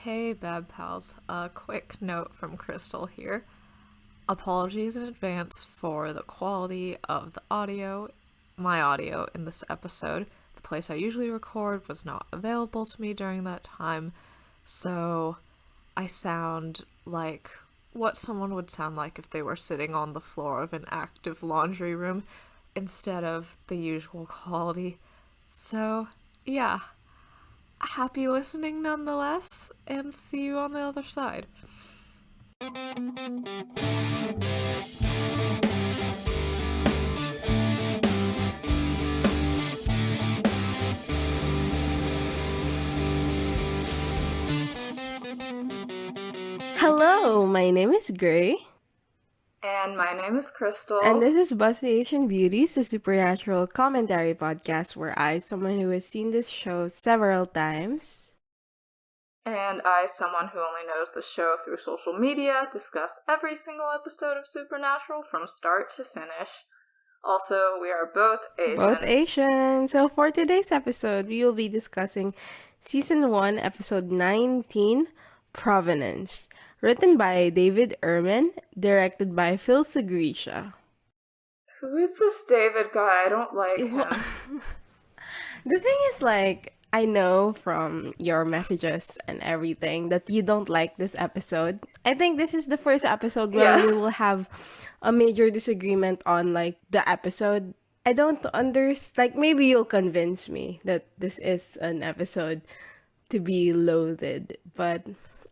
Hey, Bad Pals. A quick note from Crystal here. Apologies in advance for the quality of the audio, my audio in this episode. The place I usually record was not available to me during that time, so I sound like what someone would sound like if they were sitting on the floor of an active laundry room instead of the usual quality. So, yeah. Happy listening nonetheless, and see you on the other side. Hello, my name is Gray. And my name is Crystal. And this is Busty and Beauties, the supernatural commentary podcast where I, someone who has seen this show several times, and I, someone who only knows the show through social media, discuss every single episode of Supernatural from start to finish. Also, we are both Asian. So for today's episode, we will be discussing Season 1, Episode 19, Provenance. Written by David Ehrman, directed by Phil Sgriccia. Who is this David guy? I don't like him. The thing is, I know from your messages and everything that you don't like this episode. I think this is the first episode where we will have a major disagreement on, the episode. I don't understand. Maybe you'll convince me that this is an episode to be loathed, but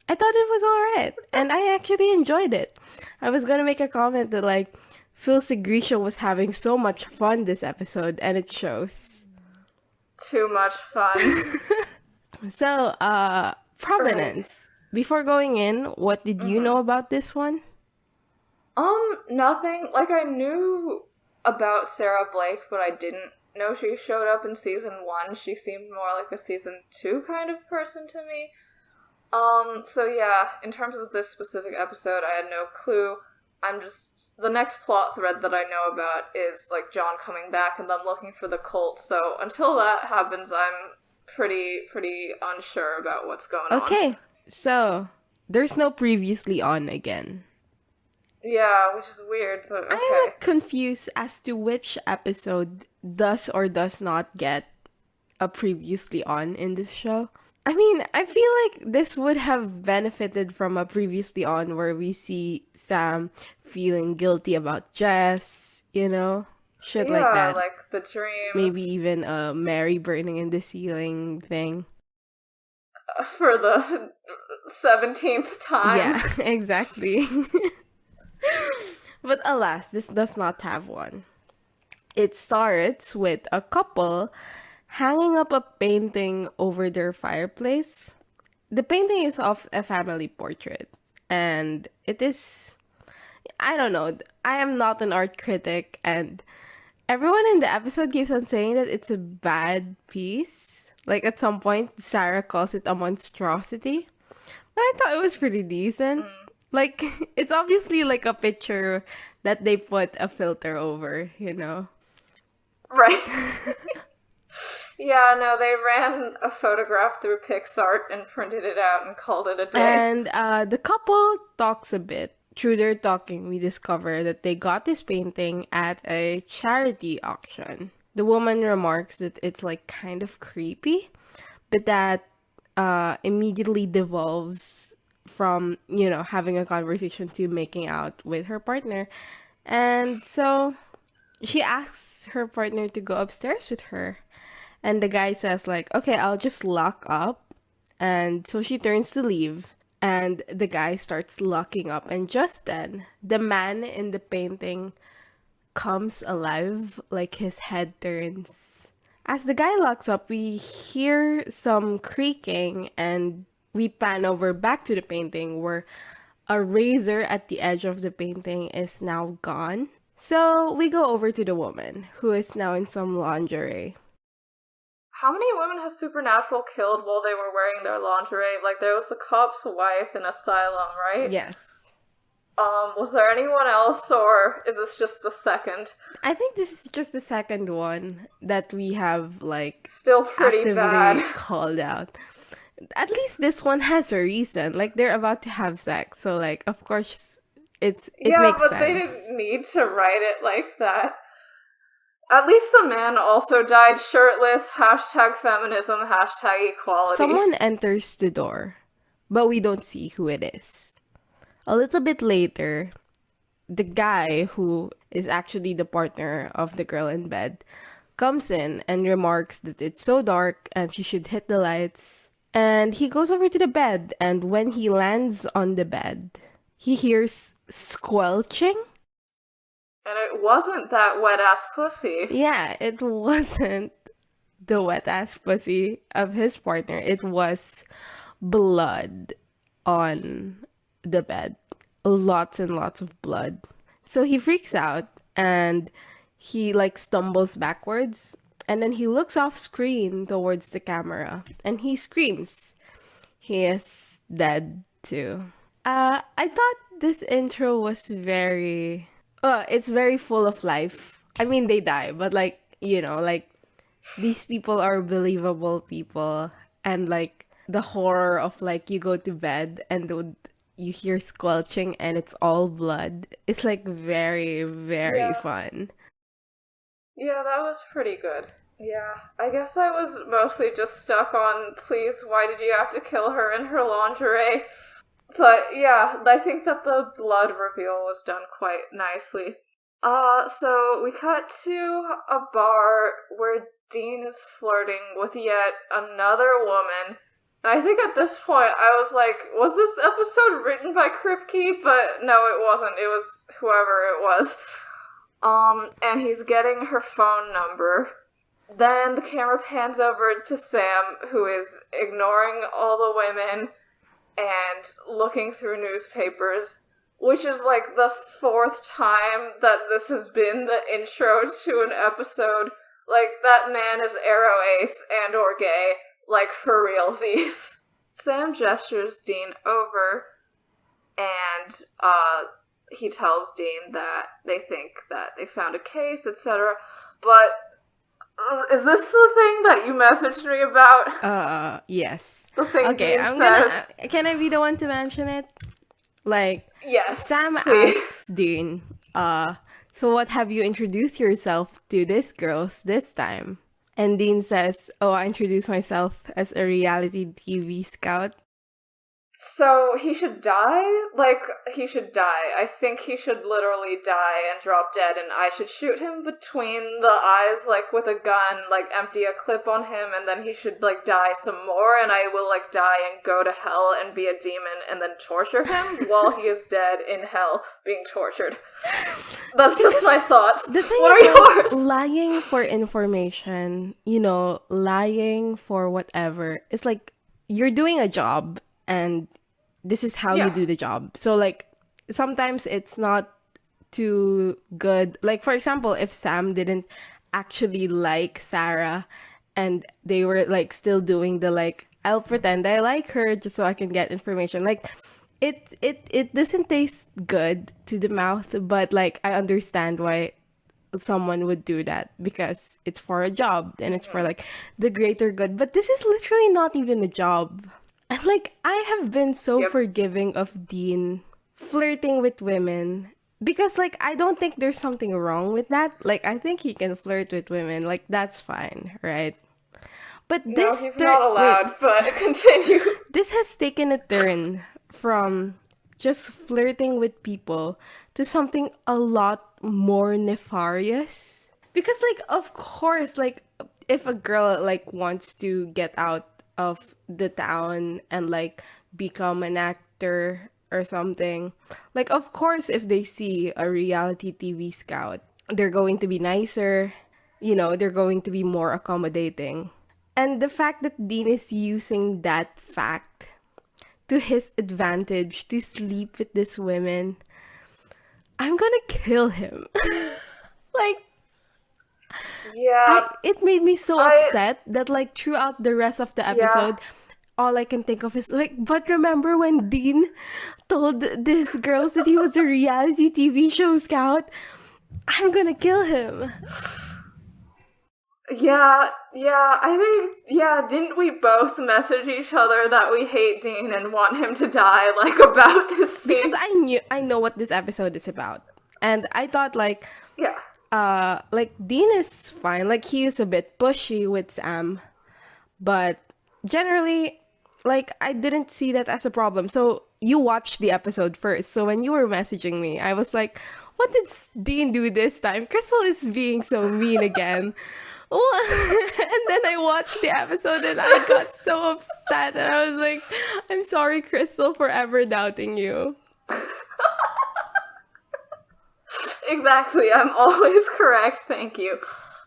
I thought it was alright, and I actually enjoyed it. I was gonna make a comment that, Phil Sgriccia was having so much fun this episode, and it shows. Too much fun. So, Provenance. Right. Before going in, what did you know about this one? Nothing. I knew about Sarah Blake, but I didn't know she showed up in Season 1. She seemed more like a Season 2 kind of person to me. So yeah, in terms of this specific episode, I had no clue. The next plot thread that I know about is, John coming back and them looking for the cult, so until that happens, I'm pretty unsure about what's going on. Okay, so, there's no previously on again. Yeah, which is weird, but okay. I'm confused as to which episode does or does not get a previously on in this show. I mean, I feel like this would have benefited from a previously on where we see Sam feeling guilty about Jess, shit like that. Yeah, like the dreams. Maybe even a Mary burning in the ceiling thing. For the 17th time. Yeah, exactly. But alas, this does not have one. It starts with a couple hanging up a painting over their fireplace. The painting is of a family portrait, and it is, I don't know, I am not an art critic, and everyone in the episode keeps on saying that it's a bad piece. At some point, Sarah calls it a monstrosity, but I thought it was pretty decent. It's obviously a picture that they put a filter over, Right. Yeah, no, they ran a photograph through PixArt and printed it out and called it a day. And the couple talks a bit. Through their talking, we discover that they got this painting at a charity auction. The woman remarks that it's kind of creepy, but that immediately devolves from, having a conversation to making out with her partner. And so she asks her partner to go upstairs with her. And the guy says, okay, I'll just lock up. And so she turns to leave. And the guy starts locking up. And just then, the man in the painting comes alive. His head turns. As the guy locks up, we hear some creaking. And we pan over back to the painting where a razor at the edge of the painting is now gone. So we go over to the woman, who is now in some lingerie. How many women has Supernatural killed while they were wearing their lingerie? There was the cop's wife in Asylum, right? Yes. Was there anyone else, or is this just the second? I think this is just the second one that we have, still pretty actively bad called out. At least this one has a reason. Like, they're about to have sex, so like, of course, it Yeah, makes but they sense. didn't need to write it like that. At least the man also died shirtless. Hashtag feminism, hashtag equality. Someone enters the door, but we don't see who it is. A little bit later, the guy who is actually the partner of the girl in bed comes in and remarks that it's so dark and she should hit the lights. And he goes over to the bed, and when he lands on the bed, he hears squelching. And it wasn't that wet ass pussy. Yeah, it wasn't the wet ass pussy of his partner. It was blood on the bed. Lots and lots of blood. So he freaks out and he like stumbles backwards, and then he looks off screen towards the camera and he screams. He is dead too. I thought this intro was very it's very full of life. I mean, they die, but like, like these people are believable people, and like the horror of like you go to bed and you hear squelching and it's all blood. It's like very, very fun. Yeah, that was pretty good. Yeah, I guess I was mostly just stuck on, please, why did you have to kill her in her lingerie? But yeah, I think that the blood reveal was done quite nicely. So we cut to a bar where Dean is flirting with yet another woman. And I think at this point I was like, was this episode written by Kripke? But no, it wasn't. It was whoever it was. And he's getting her phone number. Then the camera pans over to Sam, who is ignoring all the women and looking through newspapers, which is like the fourth time that this has been the intro to an episode. Like, that man is aro ace and or gay, like for realsies. Sam gestures Dean over, and he tells Dean that they think that they found a case, etc. But is this the thing that you messaged me about? Yes. The thing Okay, Dean says. can I be the one to mention it? Like, Yes, Sam please. asks Dean, so what have you introduced yourself to these girls this time? And Dean says, oh, I introduced myself as a reality TV scout. So he should die? Like, he should die. I think he should literally die and drop dead, and I should shoot him between the eyes, like, with a gun, like, empty a clip on him, and then he should, like, die some more, and I will, like, die and go to hell and be a demon, and then torture him while he is dead in hell being tortured. That's just my thoughts. The thing What is, are yours? lying for information, lying for whatever, it's like, you're doing a job, and this is how you do the job. So like sometimes it's not too good. Like, for example, if Sam didn't actually like Sarah and they were like still doing the like, I'll pretend I like her just so I can get information, like it doesn't taste good to the mouth, but like I understand why someone would do that, because it's for a job and it's for like the greater good. But this is literally not even a job. And like, I have been so forgiving of Dean flirting with women, because like I don't think there's something wrong with that. Like, I think he can flirt with women, like that's fine, right? But No, he's not allowed, but continue. This has taken a turn from just flirting with people to something a lot more nefarious. Because like, of course, like if a girl like wants to get out of the town and like become an actor or something, like of course if they see a reality TV scout, they're going to be nicer, they're going to be more accommodating. And the fact that Dean is using that fact to his advantage to sleep with these women, I'm gonna kill him. Like, yeah, it made me so upset that like throughout the rest of the episode, all I can think of is like, but remember when Dean told these girls that he was a reality TV show scout? I'm gonna kill him. I think, didn't we both message each other that we hate Dean and want him to die, like, about this scene? Because I know what this episode is about. And I thought, like, Dean is fine. Like, he is a bit pushy with Sam. But generally, like, I didn't see that as a problem. So you watched the episode first. So when you were messaging me, I was like, what did Dean do this time? Crystal is being so mean again. And then I watched the episode and I got so upset. And I was like, I'm sorry, Crystal, for ever doubting you. Exactly, I'm always correct, thank you.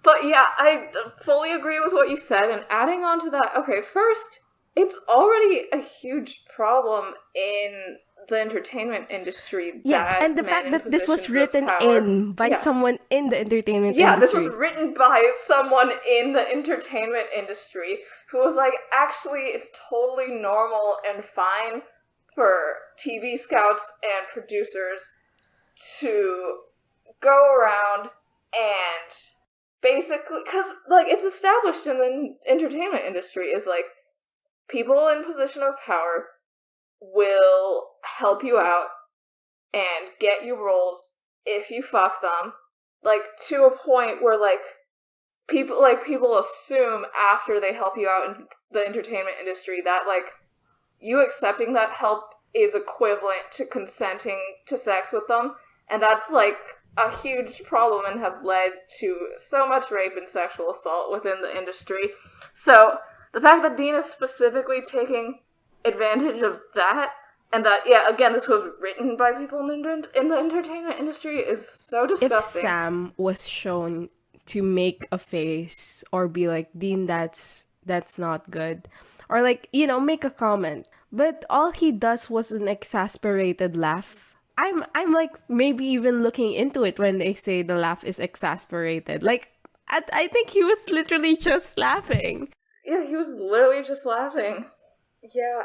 But yeah, I fully agree with what you said, and adding on to that, okay, first, it's already a huge problem in the entertainment industry. Yeah, and the fact that this was written in by someone in the entertainment industry. Yeah, this was written by someone in the entertainment industry who was like, actually, it's totally normal and fine for TV scouts and producers to go around and basically, because, like, it's established in the entertainment industry, is, like, people in position of power will help you out and get you roles if you fuck them, like, to a point where, like, people assume after they help you out in the entertainment industry that, like, you accepting that help is equivalent to consenting to sex with them, and that's, like, a huge problem and has led to so much rape and sexual assault within the industry. So, the fact that Dean is specifically taking advantage of that, and that, again, this was written by people in the entertainment industry, is so disgusting. If Sam was shown to make a face or be like, Dean, that's not good, or, like, make a comment, but all he does was an exasperated laugh. I'm like, maybe even looking into it when they say the laugh is exasperated. Like, I think he was literally just laughing. Yeah, he was literally just laughing. Yeah,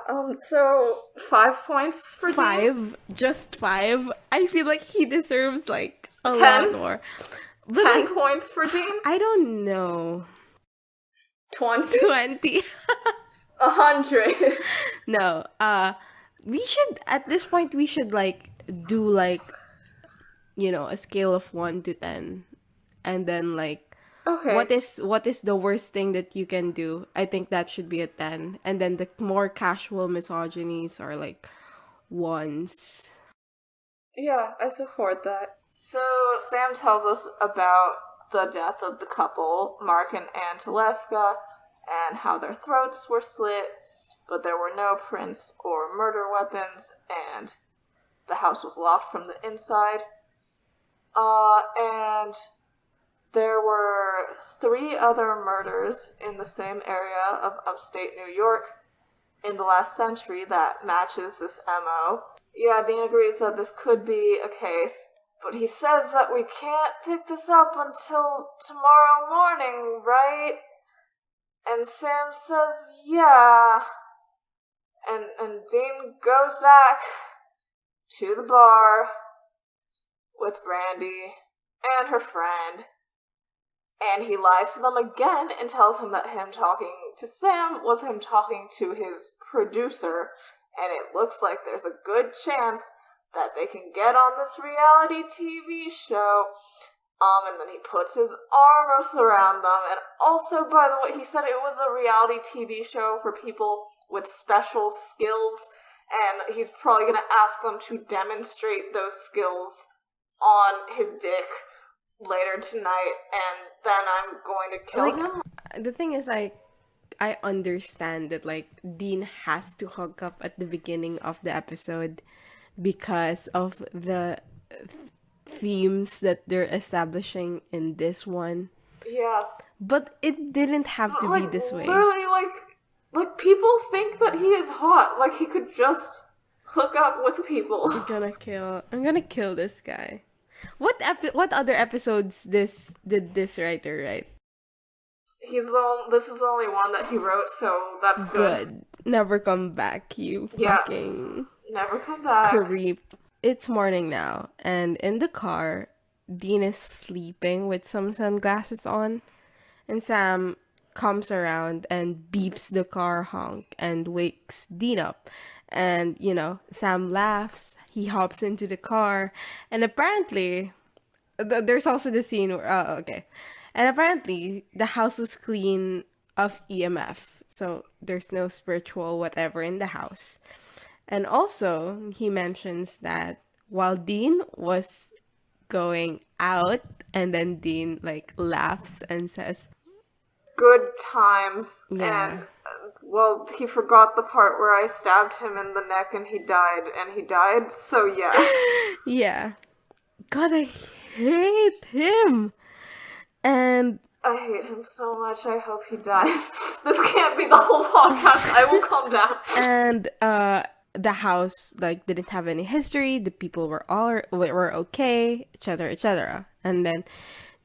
so 5 points for Dean? Just 5? I feel like he deserves, like, a 10? lot more. But 10 points for Dean? I don't know. 20? 20. 100. No, at this point, we should, like, do, like, a scale of 1 to 10, and then, like, okay, what is the worst thing that you can do? I think that should be a 10, and then the more casual misogynies are, like, 1s. Yeah, I support that. So Sam tells us about the death of the couple, Mark and Ann Teleska, and how their throats were slit, but there were no prints or murder weapons, and the house was locked from the inside. And there were 3 other murders in the same area of upstate New York in the last century that matches this MO. Yeah, Dean agrees that this could be a case, but he says that we can't pick this up until tomorrow morning, right? And Sam says, yeah. And Dean goes back to the bar with Brandy and her friend, and he lies to them again and tells him that him talking to Sam was him talking to his producer, and it looks like there's a good chance that they can get on this reality TV show. And then he puts his arms around them, and also, by the way, he said it was a reality TV show for people with special skills, and he's probably going to ask them to demonstrate those skills on his dick later tonight, and then I'm going to kill him. The thing is, I understand that, like, Dean has to hook up at the beginning of the episode because of the themes that they're establishing in this one. Yeah. But it didn't have to be this way. Literally, like, people think that he is hot. Like, he could just hook up with people. I'm gonna kill this guy. What other episodes did this writer write? This is the only one that he wrote, so that's good. Never come back, you fucking... Never come back. Creep. It's morning now, and in the car, Dean is sleeping with some sunglasses on, And Sam comes around and beeps the car honk and wakes Dean up. And, Sam laughs. He hops into the car. And apparently, there's also the scene where, okay. And apparently, the house was clean of EMF. So there's no spiritual whatever in the house. And also, he mentions that while Dean was going out, and then Dean like laughs and says, "Good times." Yeah. And well, he forgot the part where I stabbed him in the neck and he died. So yeah. Yeah. God, I hate him. And I hate him so much. I hope he dies. This can't be the whole podcast. I will calm down. And the house like didn't have any history. The people were okay, etc., etc. And then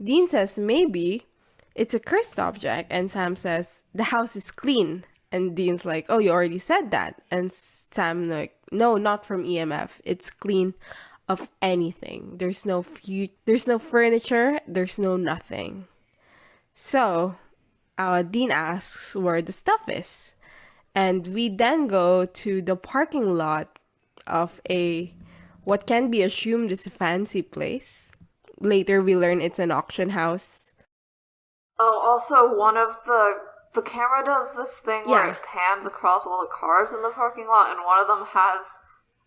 Dean says maybe it's a cursed object, and Sam says the house is clean. And Dean's like, "Oh, you already said that." And Sam like, "No, not from EMF. It's clean of anything. There's no furniture. There's no nothing." So, Dean asks where the stuff is. And we then go to the parking lot of what can be assumed is a fancy place. Later, we learn it's an auction house. Oh, also, one of the camera does this thing where it pans across all the cars in the parking lot, and one of them has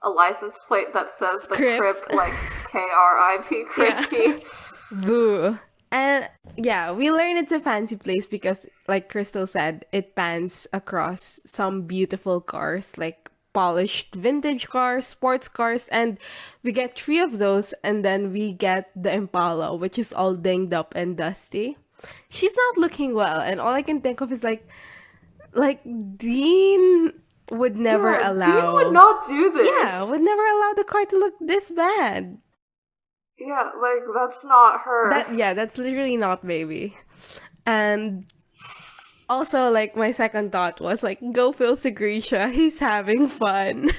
a license plate that says the Crip, like KRIP, Crip. Boo. And yeah, we learn it's a fancy place because, like Crystal said, it pans across some beautiful cars, like polished vintage cars, sports cars, and we get 3 of those, and then we get the Impala, which is all dinged up and dusty. She's not looking well, and all I can think of is like Dean would never allow... Dean would not do this. Yeah, would never allow the car to look this bad. Yeah, like, that's not her. That's literally not baby. And also, like, my second thought was, like, go Phil Sgriccia, he's having fun.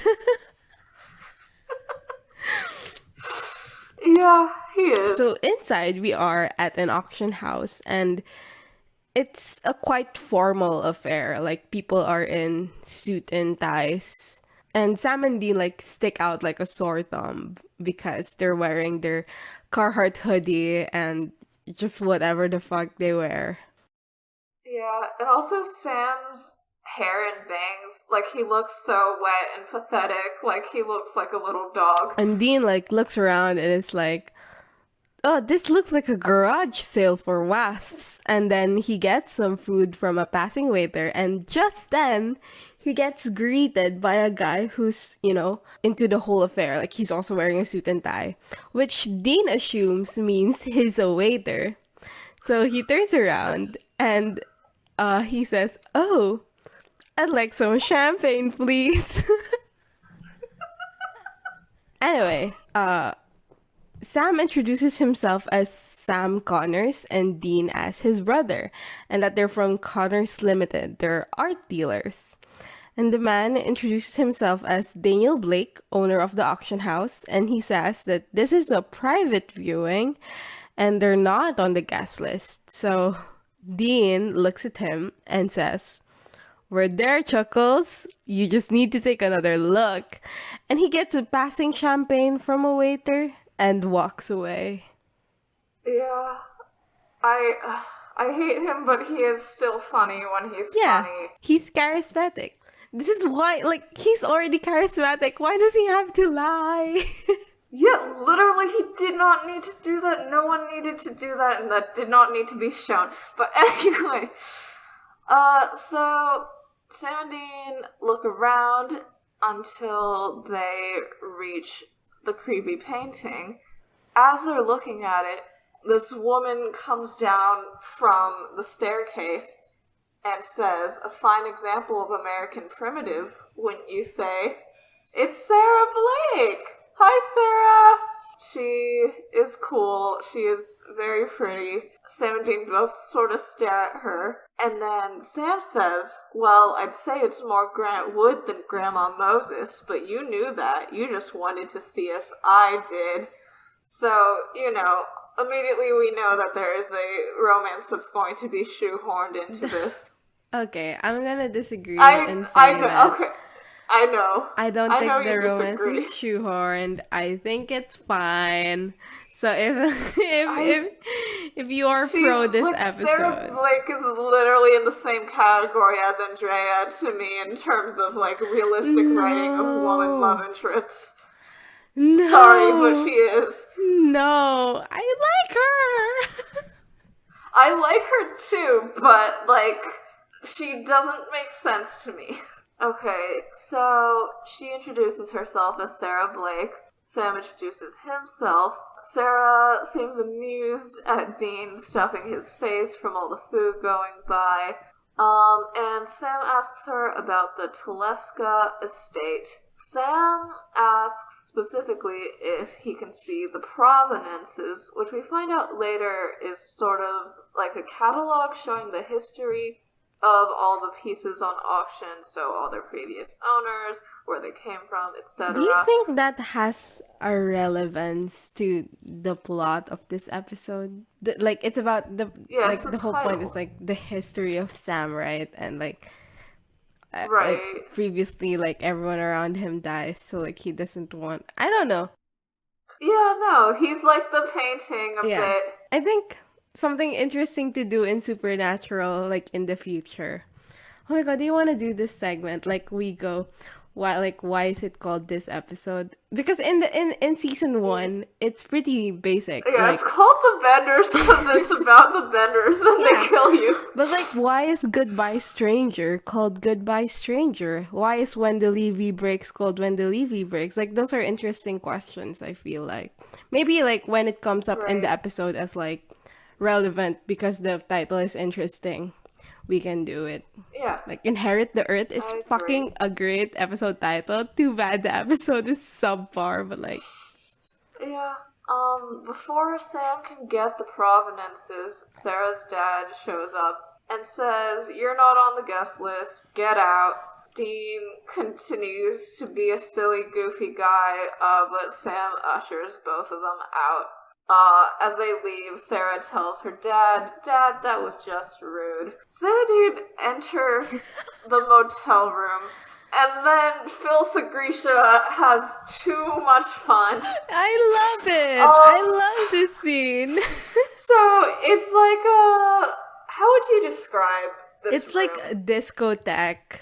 Yeah, he is. So inside, we are at an auction house, and it's a quite formal affair. Like, people are in suit and ties. And Sam and Dean, like, stick out like a sore thumb because they're wearing their Carhartt hoodie and just whatever the fuck they wear. Yeah, and also Sam's hair and bangs, like, he looks so wet and pathetic, like, he looks like a little dog. And Dean, like, looks around and is like, "Oh, this looks like a garage sale for wasps." And then he gets some food from a passing waiter, and just then he gets greeted by a guy who's, into the whole affair. Like, he's also wearing a suit and tie, which Dean assumes means he's a waiter. So he turns around and he says, "Oh, I'd like some champagne, please." Anyway, Sam introduces himself as Sam Connors and Dean as his brother, and that they're from Connors Limited. They're art dealers. And the man introduces himself as Daniel Blake, owner of the auction house, and he says that this is a private viewing and they're not on the guest list. So Dean looks at him and says, "We're there, Chuckles. You just need to take another look." And he gets a passing champagne from a waiter and walks away. Yeah, I hate him, but he is still funny when he's funny. He's charismatic. This is why, like, he's already charismatic. Why does he have to lie? Yeah, literally, he did not need to do that. No one needed to do that, and that did not need to be shown. But anyway, so Sam and Dean look around until they reach the creepy painting. As they're looking at it, this woman comes down from the staircase and says, "A fine example of American primitive, wouldn't you say? It's Sarah Blake! Hi, Sarah!" She is cool. She is very pretty. Sam and Dean both sort of stare at her. And then Sam says, "Well, I'd say it's more Grant Wood than Grandma Moses, but you knew that. You just wanted to see if I did." So, immediately we know that there is a romance that's going to be shoehorned into this. Okay, I'm gonna disagree and say that. Okay. I know. I don't I think know the you romance disagree. is shoehorned. I think it's fine. So if you are pro this episode, Sarah Blake is literally in the same category as Andrea to me in terms of like realistic writing of woman love interests. No. Sorry, but she is. No, I like her. I like her too, but like she doesn't make sense to me. Okay, so she introduces herself as Sarah Blake. Sam introduces himself. Sarah seems amused at Dean stuffing his face from all the food going by. And Sam asks her about the Teleska estate. Sam asks specifically if he can see the provenances, which we find out later is sort of like a catalog showing the history of all the pieces on auction, so all their previous owners, where they came from, etc. Do you think that has a relevance to the plot of this episode? Like, it's about the whole point is like the history of Sam, right? And like, right. Previously, like everyone around him dies, so like he doesn't want. I don't know. Yeah, no, he's like the painting a bit. I think something interesting to do in Supernatural, like in the future. Oh my god, do you want to do this segment? Like we go, why is it called this episode? Because in season 1, it's pretty basic. Yeah, like, it's called The Benders because it's about the Benders and they kill you. But like, why is Goodbye Stranger called Goodbye Stranger? Why is When the Levy Breaks called When the Levy Breaks? Like, those are interesting questions, I feel like. Maybe like when it comes up in the episode as like relevant because the title is interesting, we can do it. Yeah. Like Inherit the Earth is fucking a great episode title. Too bad the episode is subpar, but like... Yeah. Before Sam can get the provenances, Sarah's dad shows up and says, "You're not on the guest list. Get out." Dean continues to be a silly, goofy guy, but Sam ushers both of them out. As they leave, Sarah tells her dad, "Dad, that was just rude." Sam and Dean enter the motel room, and then Phil Sgriccia has too much fun. I love it! I love this scene. So, it's like how would you describe this It's room? like a discotheque.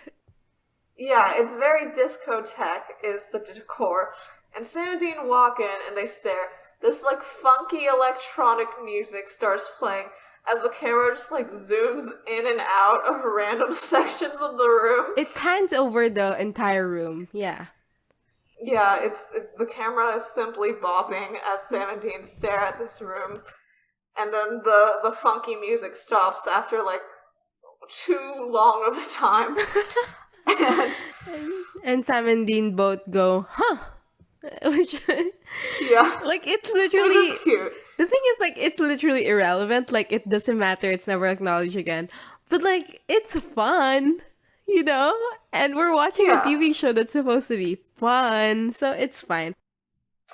Yeah, it's very discotheque is the decor. And Sam and Dean walk in and they stare. This like funky electronic music starts playing as the camera just like zooms in and out of random sections of the room. It pans over the entire room. Yeah. Yeah, it's the camera is simply bopping as Sam and Dean stare at this room, and then the funky music stops after like too long of a time. And Sam and Dean both go, "Huh." Which, yeah, like it's literally cute. The thing is, like, it's literally irrelevant. Like, it doesn't matter. It's never acknowledged again. But like, it's fun, you know. And we're watching a TV show that's supposed to be fun, so it's fine.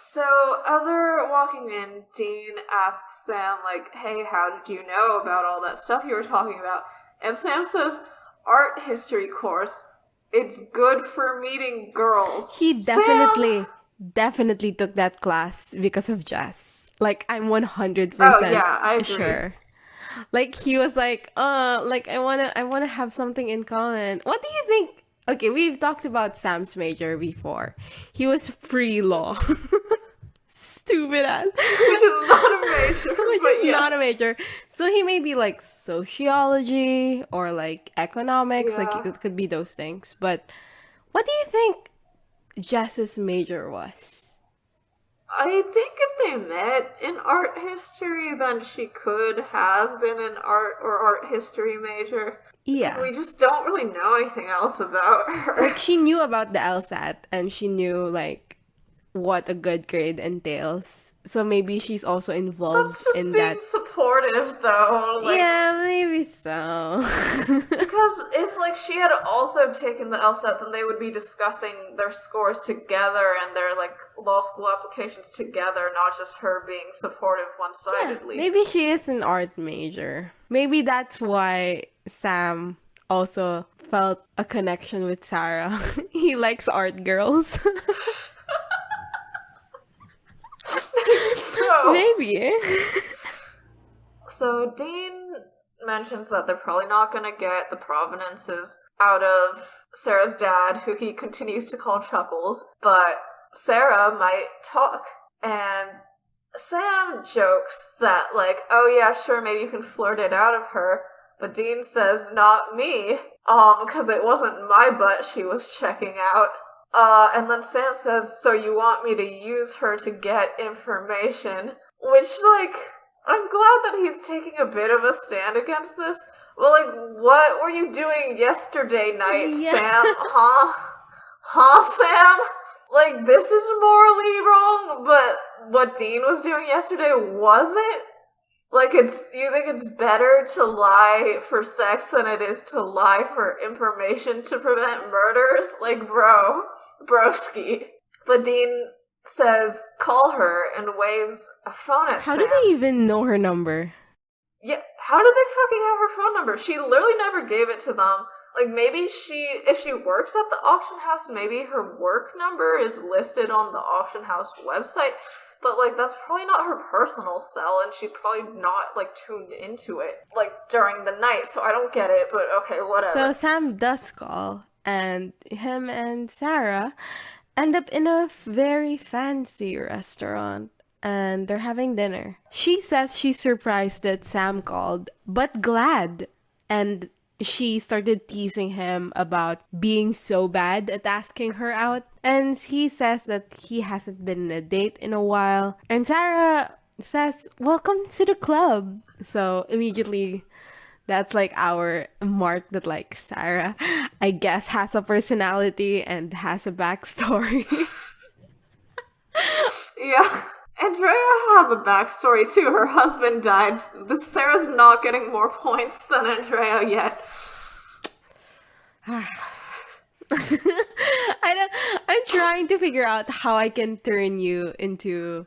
So as they're walking in, Dean asks Sam, like, "Hey, how did you know about all that stuff you were talking about?" And Sam says, "Art history course. It's good for meeting girls." He definitely took that class because of Jess. Like, I'm 100% I agree. sure. Like, he was like, like, I wanna have something in common. What do you think? Okay, we've talked about Sam's major before. He was pre-law. Stupid ass. Which is not a major. Not a major. So he may be like sociology or like economics. Yeah. Like, it could be those things. But what do you think Jess's major was? I think if they met in art history, then she could have been an art or art history major. Yeah. Because we just don't really know anything else about her. Like, she knew about the LSAT, and she knew, like, what a good grade entails. So maybe she's also involved That's just in being that. supportive, though. Like, Yeah, maybe so. because if, like, she had also taken the LSAT, then they would be discussing their scores together and their, like, law school applications together, not just her being supportive one-sidedly. Maybe she is an art major. Maybe that's why Sam also felt a connection with Sarah. He likes art girls. So, Maybe. so Dean mentions that they're probably not going to get the provenances out of Sarah's dad, who he continues to call Chuckles, but Sarah might talk. And Sam jokes that, like, oh yeah, sure, maybe you can flirt it out of her, but Dean says, not me, because it wasn't my butt she was checking out. And then Sam says, so you want me to use her to get information? Which, like, I'm glad that he's taking a bit of a stand against this. Well, like, what were you doing yesterday night, Yeah. Sam? Huh, Sam? Like, this is morally wrong, but what Dean was doing yesterday wasn't? Like, you think it's better to lie for sex than it is to lie for information to prevent murders? Like, broski. But Dean says, call her, and waves a phone at How Sam. did they even know her number? Yeah, how did they fucking have her phone number? She literally never gave it to them. Like, maybe if she works at the auction house, maybe her work number is listed on the auction house website. But, like, that's probably not her personal cell, and she's probably not, like, tuned into it, like, during the night, so I don't get it, but okay, whatever. So Sam does call, and him and Sarah end up in a very fancy restaurant, and they're having dinner. She says she's surprised that Sam called, but glad. And she started teasing him about being so bad at asking her out. And he says that he hasn't been on a date in a while. And Sarah says, welcome to the club. So immediately, that's like our mark that, like, Sarah, I guess, has a personality and has a backstory. Yeah. Andrea has a backstory too. Her husband died. Sarah's not getting more points than Andrea yet. I'm trying to figure out how I can turn you into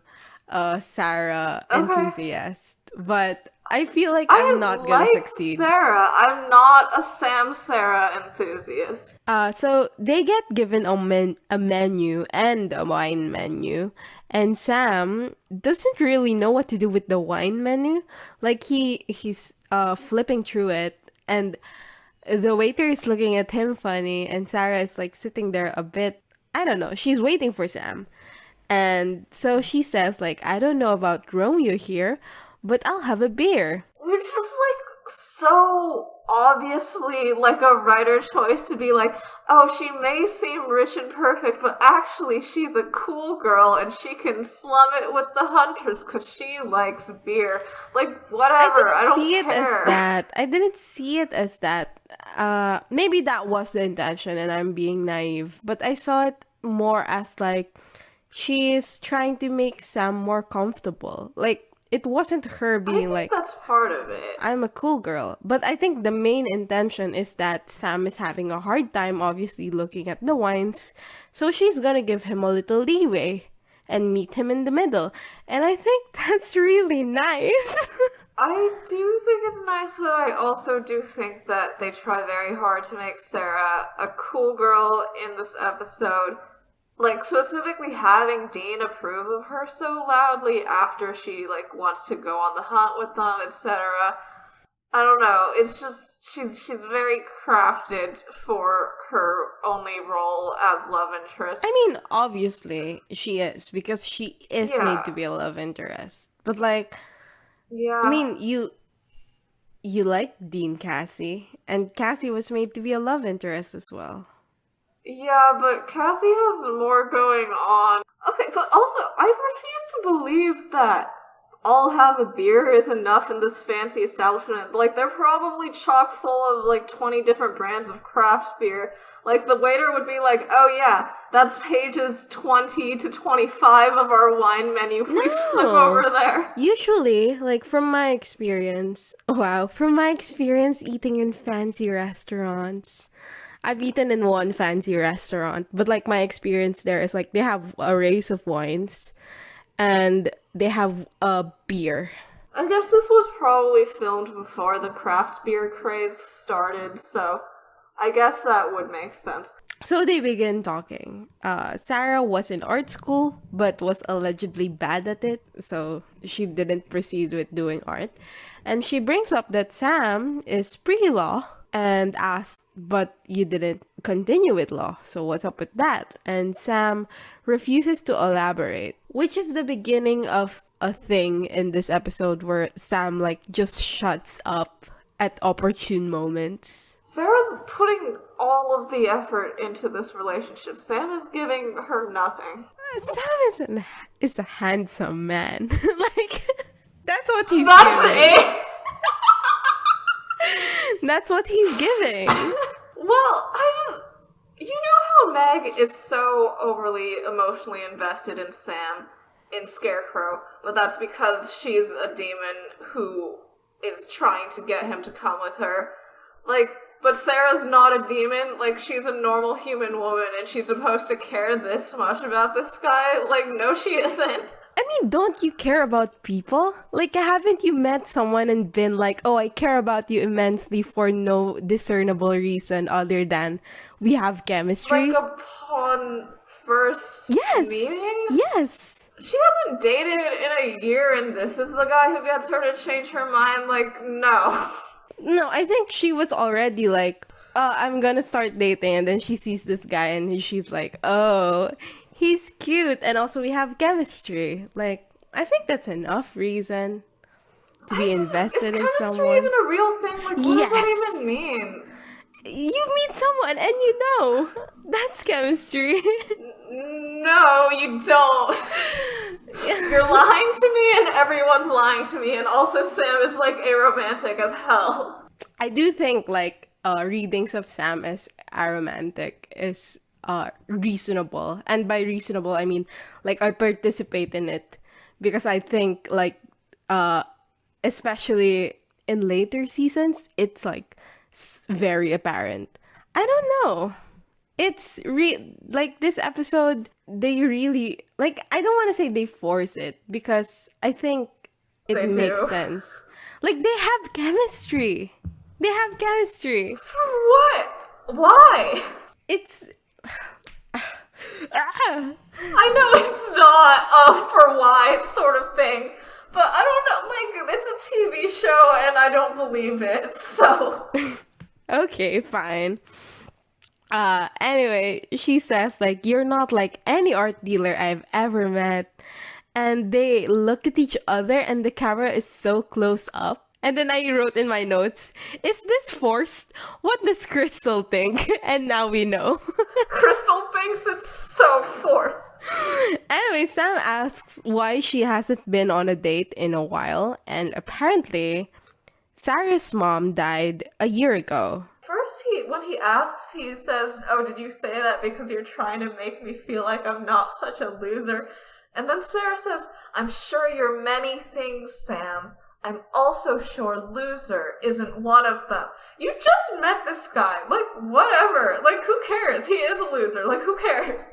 a Sarah enthusiast, but I feel like I'm not gonna succeed. Sarah, I'm not a Sam Sarah enthusiast. So they get given a menu and a wine menu, and Sam doesn't really know what to do with the wine menu. Like he's flipping through it, and the waiter is looking at him funny, and Sarah is like sitting there a bit, I don't know, she's waiting for Sam. And so she says, like, I don't know about Romeo here, but I'll have a beer. Which is, like, so obviously, like, a writer choice to be like, oh, she may seem rich and perfect, but actually she's a cool girl and she can slum it with the hunters because she likes beer. Like, whatever, I don't see it care. as that. I didn't see it as that. Maybe that was the intention and I'm being naive, but I saw it more as, like, she is trying to make Sam more comfortable. Like, it wasn't her being like, that's part of it. I'm a cool girl. But I think the main intention is that Sam is having a hard time, obviously, looking at the wines. So she's gonna give him a little leeway and meet him in the middle. And I think that's really nice. I do think it's nice, but I also do think that they try very hard to make Sarah a cool girl in this episode. Like, specifically having Dean approve of her so loudly after she, like, wants to go on the hunt with them, etc. I don't know, it's just, she's very crafted for her only role as love interest. I mean, obviously, she is, because she is made to be a love interest. But, like, yeah. I mean, you like Dean Cassie, and Cassie was made to be a love interest as well. Yeah, but Cassie has more going on. Okay, but also, I refuse to believe that I'll have a beer is enough in this fancy establishment. Like, they're probably chock full of, like, 20 different brands of craft beer. Like, the waiter would be like, oh yeah, that's pages 20 to 25 of our wine menu. Please flip over there. Usually, like, from my experience eating in fancy restaurants, I've eaten in one fancy restaurant, but, like, my experience there is, like, they have arrays of wines, and they have a beer. I guess this was probably filmed before the craft beer craze started, so I guess that would make sense. So they begin talking. Sarah was in art school, but was allegedly bad at it, so she didn't proceed with doing art. And she brings up that Sam is pre-law and asks, but you didn't continue with law, so what's up with that? And Sam refuses to elaborate, which is the beginning of a thing in this episode where Sam, like, just shuts up at opportune moments. Sarah's putting all of the effort into this relationship. Sam is giving her nothing. Sam is a handsome man. Like, that's what he's That's giving. it! That's what he's giving. Well, you know how Meg is so overly emotionally invested in Sam, in Scarecrow, but that's because she's a demon who is trying to get him to come with her. Like, but Sarah's not a demon, like, she's a normal human woman, and she's supposed to care this much about this guy? Like, no, she isn't. I mean, don't you care about people? Like, haven't you met someone and been like, oh, I care about you immensely for no discernible reason other than we have chemistry? Like, upon first meeting? Yes! She hasn't dated in a year, and this is the guy who gets her to change her mind? Like, no. No, I think she was already like, I'm gonna start dating, and then she sees this guy and she's like, oh, he's cute, and also we have chemistry. Like, I think that's enough reason to be invested in someone. Is chemistry even a real thing? Like, what does that even mean? You meet someone and you know. That's chemistry. No, you don't. You're lying to me and everyone's lying to me, and also Sam is, like, aromantic as hell. I do think, like, readings of Sam as aromantic is reasonable. And by reasonable, I mean, like, I participate in it. Because I think, like, especially in later seasons, it's, like, very apparent. I don't know. It's like, this episode, they really, like, I don't want to say they force it, because I think it makes sense. Like, they have chemistry. They have chemistry. For what? Why? It's... I know it's not a for why sort of thing, but I don't know, like, it's a TV show and I don't believe it, so... Okay, fine. Anyway, she says, like, you're not like any art dealer I've ever met. And they look at each other and the camera is so close up. And then I wrote in my notes, is this forced? What does Crystal think? And now we know. Crystal thinks it's so forced. Anyway, Sam asks why she hasn't been on a date in a while. And apparently, Sarah's mom died a year ago. First, when he asks, he says, oh, did you say that because you're trying to make me feel like I'm not such a loser? And then Sarah says, I'm sure you're many things, Sam. I'm also sure loser isn't one of them. You just met this guy. Like, whatever. Like, who cares? He is a loser. Like, who cares?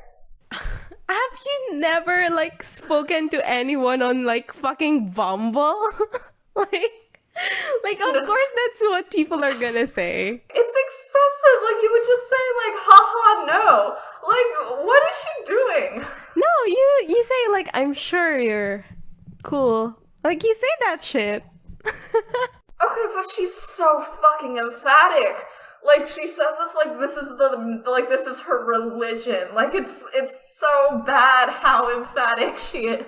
Have you never, like, spoken to anyone on, like, fucking Bumble? Like, of course that's what people are gonna say. It's excessive. Like, you would just say, like, haha, no. Like, what is she doing? No, you say, like, I'm sure you're cool. Like, you say that shit. Okay, but she's so fucking emphatic. Like, she says this like this is her religion. Like, it's so bad how emphatic she is.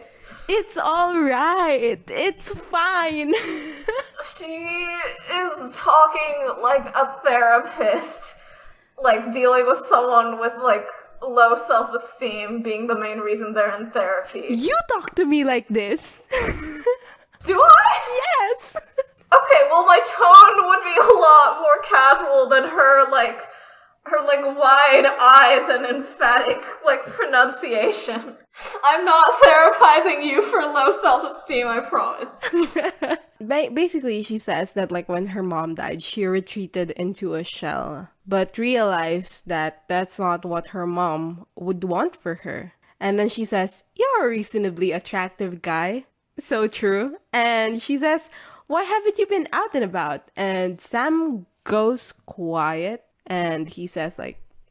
It's alright. It's fine. She is talking like a therapist. Like, dealing with someone with, like, low self-esteem being the main reason they're in therapy. You talk to me like this. Do I? Yes! Okay, well, my tone would be a lot more casual than her wide eyes and emphatic, pronunciation. I'm not therapizing you for low self-esteem, I promise. Basically, she says that, when her mom died, she retreated into a shell, but realized that that's not what her mom would want for her. And then she says, "You're a reasonably attractive guy." So true. And she says, "Why haven't you been out and about?" And Sam goes quiet, and he says,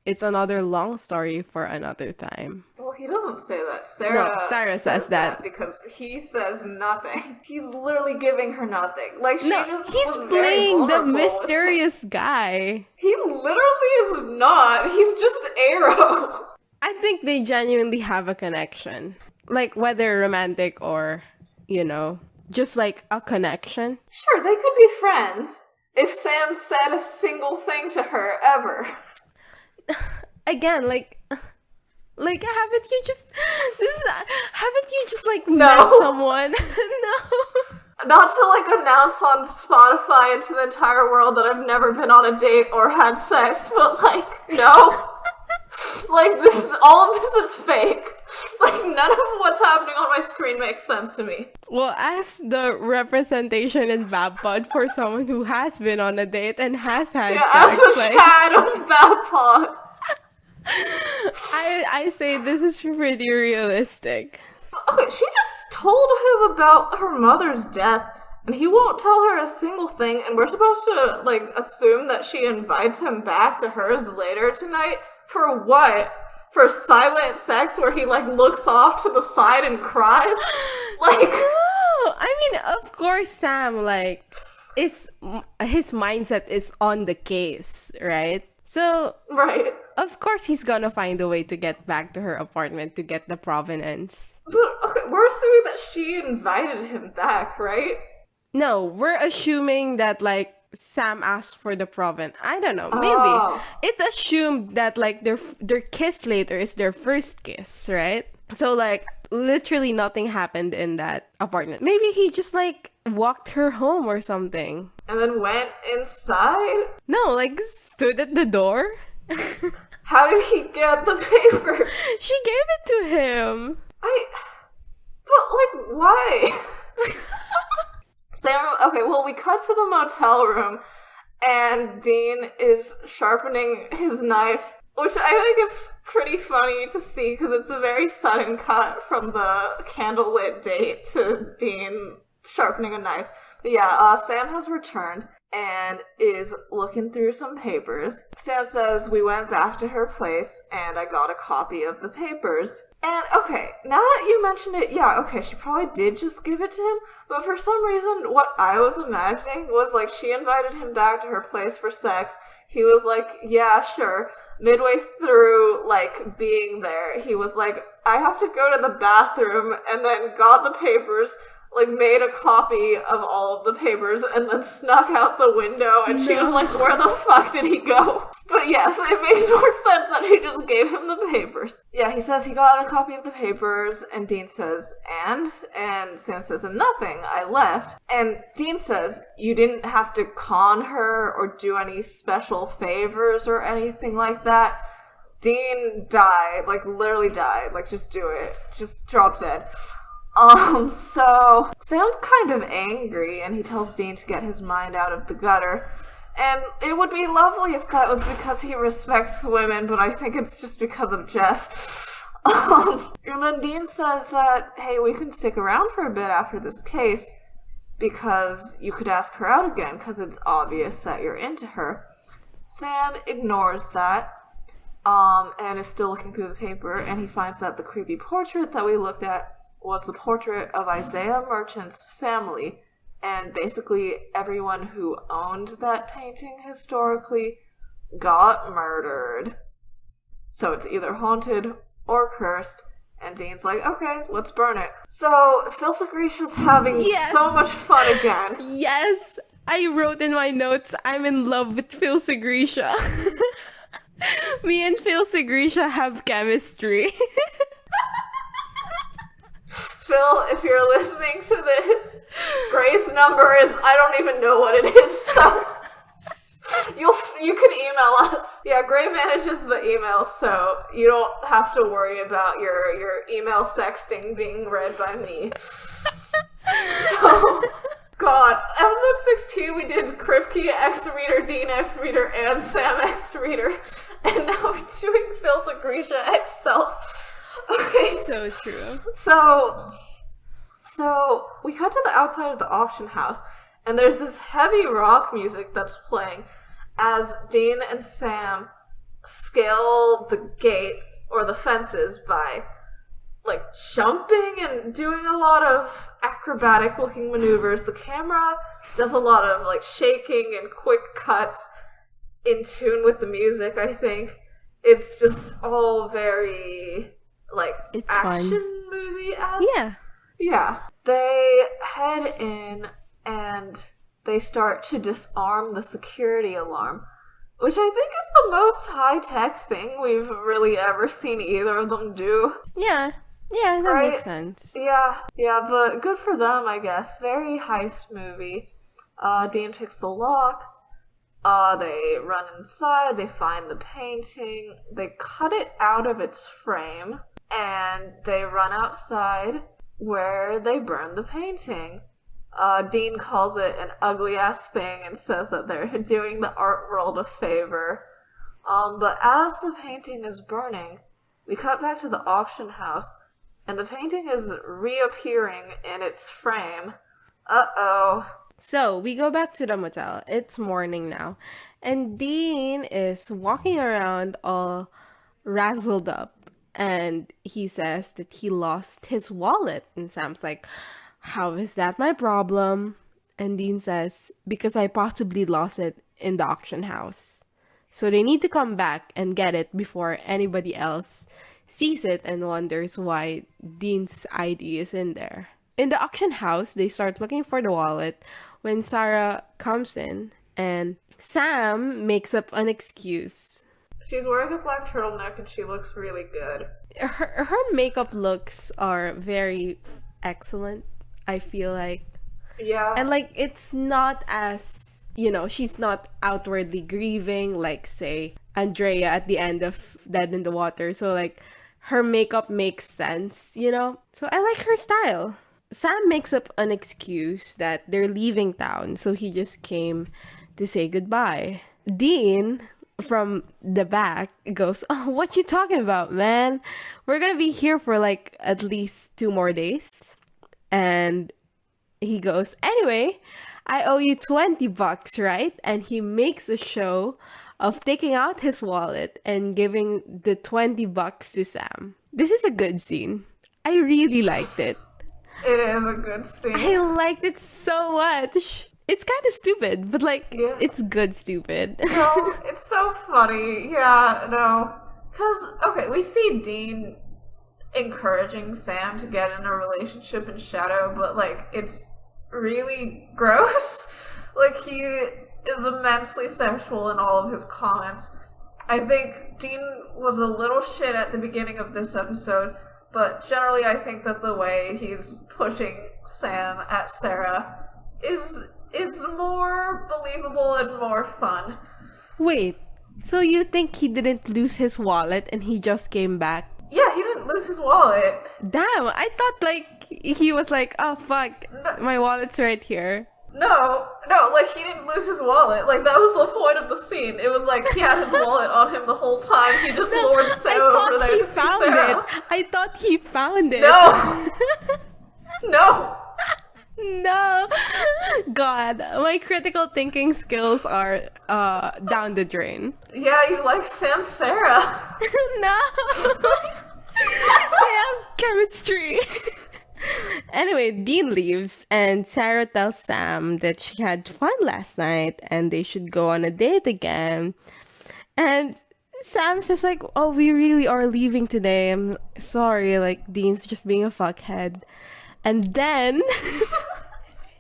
"It's another long story for another time." Well, he doesn't say that. Sarah says that. Because he says nothing. He's literally giving her nothing. He's playing the mysterious guy. He literally is not. He's just Arrow. I think they genuinely have a connection. Whether romantic or, just a connection. Sure, they could be friends if Sam said a single thing to her ever. Again, haven't you just met someone? No. Not to announce on Spotify and to the entire world that I've never been on a date or had sex, but no. All of this is fake. None of what's happening on my screen makes sense to me. Well, as the representation in Babpod for someone who has been on a date and has had sex, as a Chad of Babpod, I say this is pretty realistic. Okay, she just told him about her mother's death, and he won't tell her a single thing, and we're supposed to, assume that she invites him back to hers later tonight? For what? For silent sex where he, looks off to the side and cries? No! I mean, of course, Sam, his mindset is on the case, right? So, right. Of course he's gonna find a way to get back to her apartment to get the provenance. But, okay, we're assuming that she invited him back, right? No, we're assuming that, Sam asked for the provenance. I don't know, maybe. It's assumed that, their kiss later is their first kiss, right? So, literally nothing happened in that apartment. Maybe he just, walked her home or something. And then went inside? No, stood at the door. How did he get the paper? She gave it to him. But, why? Sam, okay, well, we cut to the motel room, and Dean is sharpening his knife, which I think is pretty funny to see, because it's a very sudden cut from the candlelit date to Dean sharpening a knife. But yeah, Sam has returned and is looking through some papers. Sam says, "We went back to her place, and I got a copy of the papers." And, okay, now that you mention it, yeah, okay, she probably did just give it to him, but for some reason, what I was imagining was, she invited him back to her place for sex. He was "Yeah, sure." Midway through, being there, he was "I have to go to the bathroom," and then got the papers, made a copy of all of the papers, and then snuck out the window, and she was "Where the fuck did he go?" But yes, it makes more sense that she just gave him the papers. Yeah, he says he got a copy of the papers, and Dean says, "And?" And Sam says, "Nothing, I left." And Dean says, "You didn't have to con her or do any special favors or anything like that." Dean died, literally died, just do it. Just drop dead. So Sam's kind of angry, and he tells Dean to get his mind out of the gutter. And it would be lovely if that was because he respects women, but I think it's just because of Jess. And then Dean says that, hey, we can stick around for a bit after this case, because you could ask her out again, because it's obvious that you're into her. Sam ignores that, and is still looking through the paper, and he finds that the creepy portrait that we looked at was the portrait of Isaiah Merchant's family, and basically everyone who owned that painting historically got murdered. So it's either haunted or cursed, and Dean's okay, let's burn it. So Phil Sgriccia's having so much fun again. Yes! I wrote in my notes, I'm in love with Phil Sgriccia. Me and Phil Sgriccia have chemistry. Phil Phil, if you're listening to this, Grace's number is, I don't even know what it is, so you can email us. Yeah, Gray manages the email, so you don't have to worry about your email sexting being read by me. So, God, episode 16 we did Kripke X Reader, Dean X Reader, and Sam X Reader, and now we're doing Phil Sgriccia X Self. Okay. So true. So we cut to the outside of the auction house, and there's this heavy rock music that's playing as Dean and Sam scale the gates or the fences by like jumping and doing a lot of acrobatic looking maneuvers. The camera does a lot of like shaking and quick cuts in tune with the music, I think. It's just all very like it's action fun. movie-esque. Yeah. Yeah. They head in and they start to disarm the security alarm, which I think is the most high-tech thing we've really ever seen either of them do. Yeah, that Right? makes sense. Yeah, but good for them, I guess. Very heist movie. Dean picks the lock. They run inside, they find the painting, they cut it out of its frame, and they run outside where they burn the painting. Dean calls it an ugly-ass thing and says that they're doing the art world a favor. But as the painting is burning, we cut back to the auction house, and the painting is reappearing in its frame. Uh-oh. So, we go back to the motel. It's morning now. And Dean is walking around all razzled up. And he says that he lost his wallet. And Sam's like, how is that my problem? And Dean says, because I possibly lost it in the auction house. So they need to come back and get it before anybody else sees it and wonders why Dean's ID is in there. In the auction house, they start looking for the wallet when Sarah comes in and Sam makes up an excuse. She's wearing a black turtleneck and she looks really good. Her makeup looks are very excellent, I feel like. Yeah. And like, it's not as, you know, she's not outwardly grieving like, say, Andrea at the end of Dead in the Water. So like, her makeup makes sense, you know? So I like her style. Sam makes up an excuse that they're leaving town, so he just came to say goodbye. Dean, from the back, goes, oh, what you talking about, man? We're gonna be here for like at least 2 more days. And he goes, anyway, I owe you $20, right? And he makes a show of taking out his wallet and giving the $20 to Sam. This is a good scene. I really liked it. It is a good scene. I liked it so much. It's kind of stupid, but like, Yeah. It's good stupid. No, it's so funny. Yeah, no. Because, okay, we see Dean encouraging Sam to get in a relationship in Shadow, but like, it's really gross. Like, he is immensely sexual in all of his comments. I think Dean was a little shit at the beginning of this episode, but generally I think that the way he's pushing Sam at Sarah is more believable and more fun. Wait, so you think he didn't lose his wallet and he just came back? Yeah, he didn't lose his wallet. Damn, I thought like he was like, oh fuck, my wallet's right here. No, like, he didn't lose his wallet. Like, that was the point of the scene. It was like, he had his wallet on him the whole time. He just lured Sam over there to see Sarah. I thought he found it. No! No! No! God, my critical thinking skills are down the drain. Yeah, you like Sans Sarah. No! They have chemistry. Anyway, Dean leaves and Sarah tells Sam that she had fun last night and they should go on a date again. And Sam says like, oh, we really are leaving today. I'm sorry, like Dean's just being a fuckhead. And then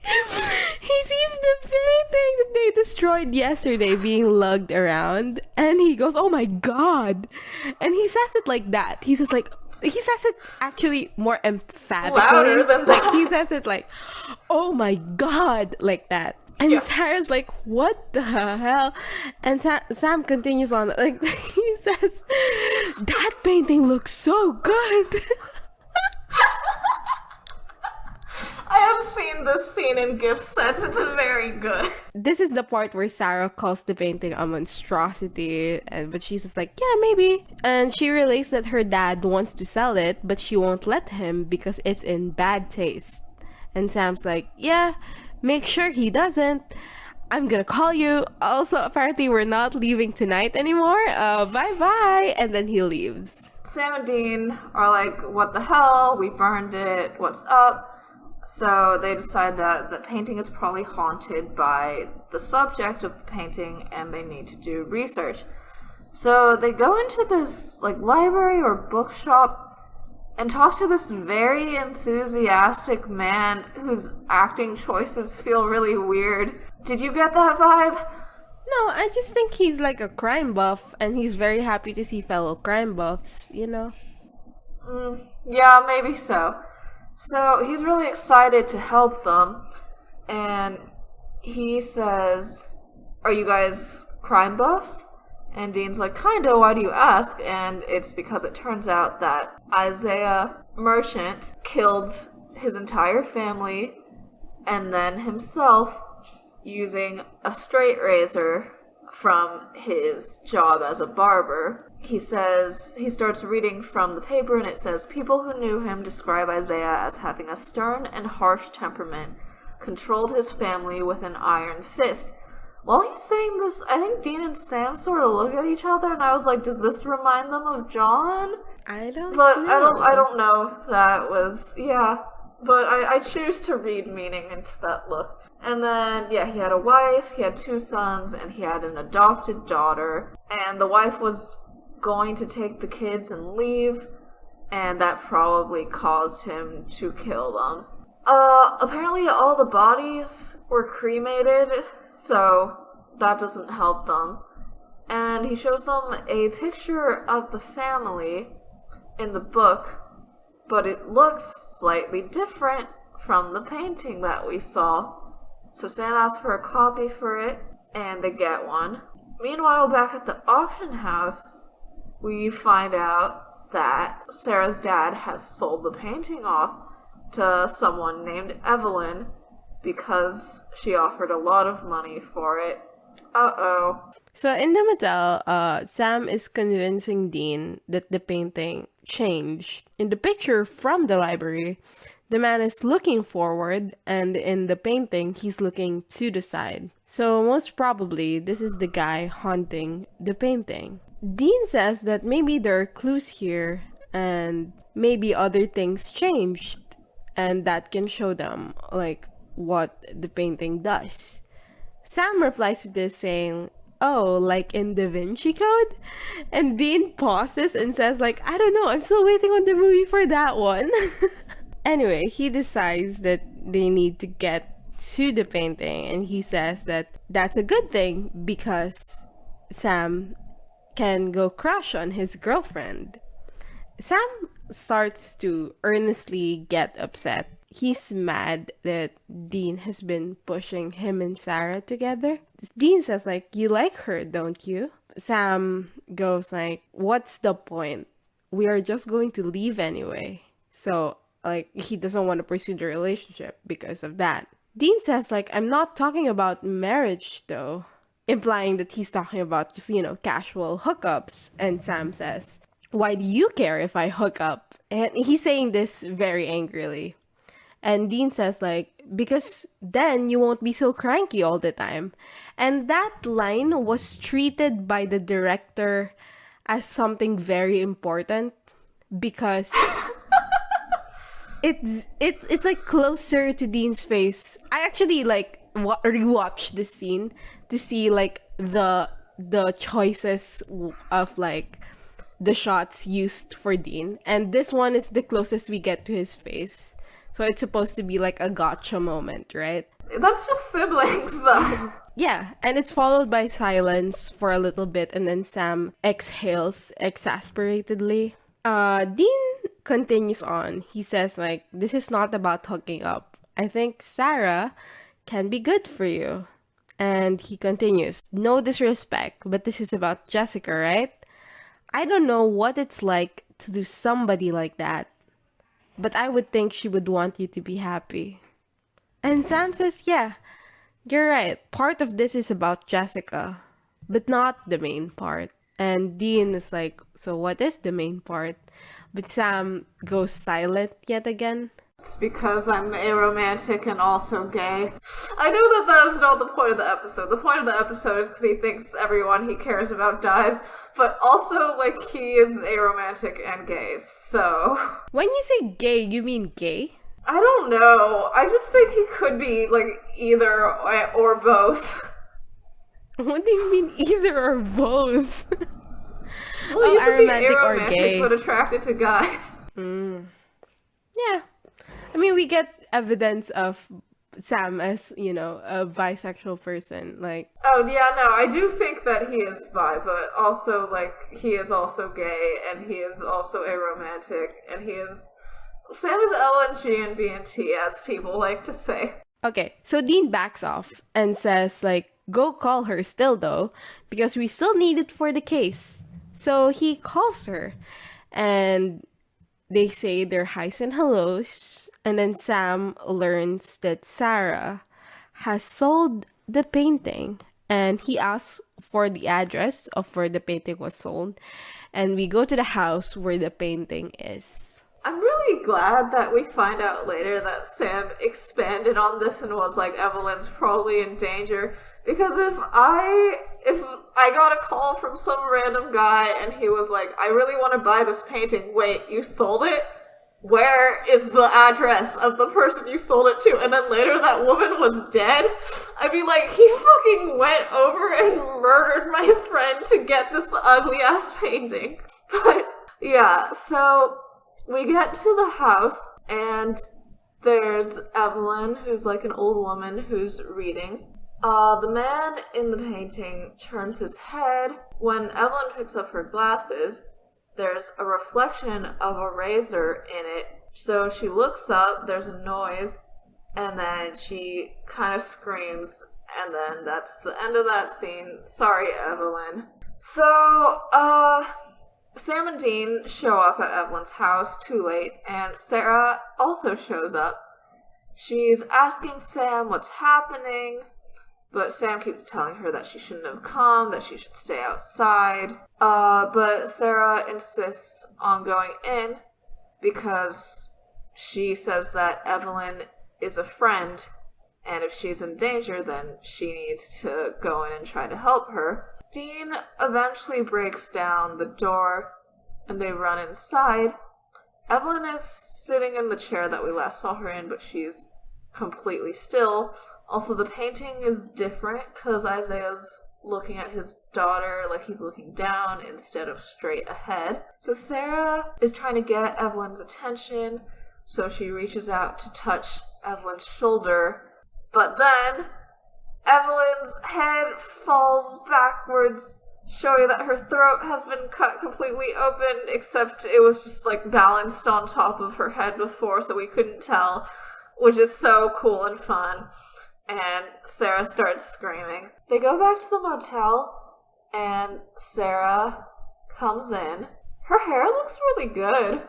he sees the painting that they destroyed yesterday being lugged around. And he goes, oh my god. And he says it like that. He says like, he says it actually more emphatically. Louder than that. Like, he says it like, oh my god, like that. And Yeah. Sarah's like, what the hell? And Sam continues on, like, he says, that painting looks so good. I have seen this scene in gift sets. It's very good. This is the part where Sarah calls the painting a monstrosity, but she's just like, yeah, maybe. And she relates that her dad wants to sell it, but she won't let him because it's in bad taste. And Sam's like, yeah, make sure he doesn't. I'm gonna call you. Also, apparently we're not leaving tonight anymore. Bye-bye. And then he leaves. Sam and Dean are like, what the hell? We burned it. What's up? So they decide that the painting is probably haunted by the subject of the painting and they need to do research. So they go into this like library or bookshop and talk to this very enthusiastic man whose acting choices feel really weird. Did you get that vibe? No, I just think he's like a crime buff and he's very happy to see fellow crime buffs, you know? Yeah, maybe so. So he's really excited to help them, and he says, are you guys crime buffs? And Dean's like, kinda, why do you ask? And it's because it turns out that Isaiah Merchant killed his entire family and then himself using a straight razor from his job as a barber. He says, he starts reading from the paper and it says, people who knew him describe Isaiah as having a stern and harsh temperament, controlled his family with an iron fist. While he's saying this, I think Dean and Sam sort of look at each other and I was like, does this remind them of John? I don't But know. I don't know if that was, yeah. But I choose to read meaning into that look. And then, yeah, he had a wife, he had 2 sons, and he had an adopted daughter. And the wife was going to take the kids and leave, and that probably caused him to kill them. Apparently all the bodies were cremated, so that doesn't help them. And he shows them a picture of the family in the book, but it looks slightly different from the painting that we saw. So Sam asks for a copy for it, and they get one. Meanwhile, back at the auction house, we find out that Sarah's dad has sold the painting off to someone named Evelyn because she offered a lot of money for it. Uh-oh. So in the motel, Sam is convincing Dean that the painting changed. In the picture from the library, the man is looking forward, and in the painting, he's looking to the side. So most probably, this is the guy haunting the painting. Dean says that maybe there are clues here, and maybe other things changed, and that can show them, like, what the painting does. Sam replies to this saying, oh, like in Da Vinci Code? And Dean pauses and says, like, I don't know, I'm still waiting on the movie for that one. Anyway, he decides that they need to get to the painting, and he says that that's a good thing because Sam can go crush on his girlfriend. Sam starts to earnestly get upset. He's mad that Dean has been pushing him and Sarah together. Dean says, like, you like her, don't you? Sam goes like, what's the point? We are just going to leave anyway. So, like, he doesn't want to pursue the relationship because of that. Dean says, like, I'm not talking about marriage, though. Implying that he's talking about just, casual hookups. And Sam says, why do you care if I hook up? And he's saying this very angrily. And Dean says, like, because then you won't be so cranky all the time. And that line was treated by the director as something very important because it's like closer to Dean's face. I actually like rewatched this scene to see like the choices of like the shots used for Dean, and this one is the closest we get to his face. So it's supposed to be like a gotcha moment, right? That's just siblings, though. Yeah, and it's followed by silence for a little bit, and then Sam exhales exasperatedly. Dean continues on. He says, like, this is not about hooking up. I think Sarah can be good for you. And he continues, no disrespect, but this is about Jessica, right? I don't know what it's like to do somebody like that, but I would think she would want you to be happy. And Sam says, yeah, you're right. Part of this is about Jessica, but not the main part. And Dean is like, so what is the main part? But Sam goes silent yet again. It's because I'm aromantic and also gay. I know that that is not the point of the episode. The point of the episode is because he thinks everyone he cares about dies, but also, like, he is aromantic and gay, so... When you say gay, you mean gay? I don't know. I just think he could be, like, either or both. What do you mean either or both? Well, you could be aromantic or gay, but attracted to guys. Yeah. I mean, we get evidence of Sam as, you know, a bisexual person. Like, oh, yeah, no, I do think that he is bi, but also, like, he is also gay, and he is also aromantic, and he is... Sam is LNG and BNT, as people like to say. Okay, so Dean backs off and says, like, go call her still, though, because we still need it for the case. So he calls her, and they say their highs and hellos. And then Sam learns that Sarah has sold the painting. And he asks for the address of where the painting was sold. And we go to the house where the painting is. I'm really glad that we find out later that Sam expanded on this and was like, Evelyn's probably in danger. Because if I got a call from some random guy and he was like, I really want to buy this painting. Wait, you sold it? Where is the address of the person you sold it to? And then later that woman was dead? I mean, like, he fucking went over and murdered my friend to get this ugly-ass painting. But, yeah, so we get to the house, and there's Evelyn, who's like an old woman who's reading. The man in the painting turns his head. When Evelyn picks up her glasses, there's a reflection of a razor in it. So she looks up, there's a noise, and then she kind of screams, and then that's the end of that scene. Sorry, Evelyn. So, Sam and Dean show up at Evelyn's house too late, and Sarah also shows up. She's asking Sam what's happening, but Sam keeps telling her that she shouldn't have come, that she should stay outside. But Sarah insists on going in because she says that Evelyn is a friend, and if she's in danger, then she needs to go in and try to help her. Dean eventually breaks down the door, and they run inside. Evelyn is sitting in the chair that we last saw her in, but she's completely still. Also, the painting is different because Isaiah's looking at his daughter like he's looking down instead of straight ahead. So Sarah is trying to get Evelyn's attention, so she reaches out to touch Evelyn's shoulder. But then Evelyn's head falls backwards, showing that her throat has been cut completely open, except it was just like balanced on top of her head before, so we couldn't tell, which is so cool and fun. And Sarah starts screaming. They go back to the motel, and Sarah comes in. Her hair looks really good.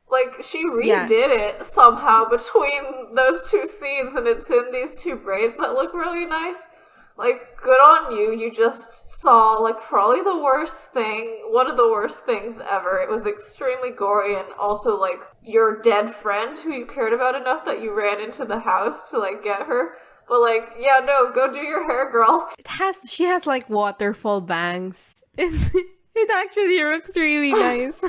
Like, she redid it somehow between those two scenes, and it's in these two braids that look really nice. Like, good on you. You just saw, like, probably the worst thing, one of the worst things ever. It was extremely gory, and also, like, your dead friend who you cared about enough that you ran into the house to, like, get her. But, like, yeah, no, go do your hair, girl. She has, like, waterfall bangs. It actually looks really nice.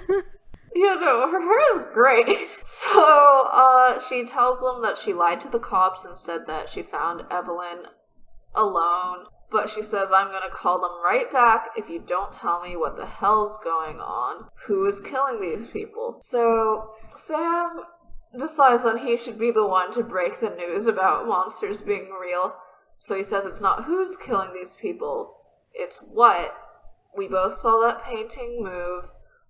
Yeah, no, her hair is great. So, she tells them that she lied to the cops and said that she found Evelyn alone. But she says, I'm gonna call them right back if you don't tell me what the hell's going on. Who is killing these people? So, Sam decides that he should be the one to break the news about monsters being real. So he says it's not who's killing these people, it's what. We both saw that painting move.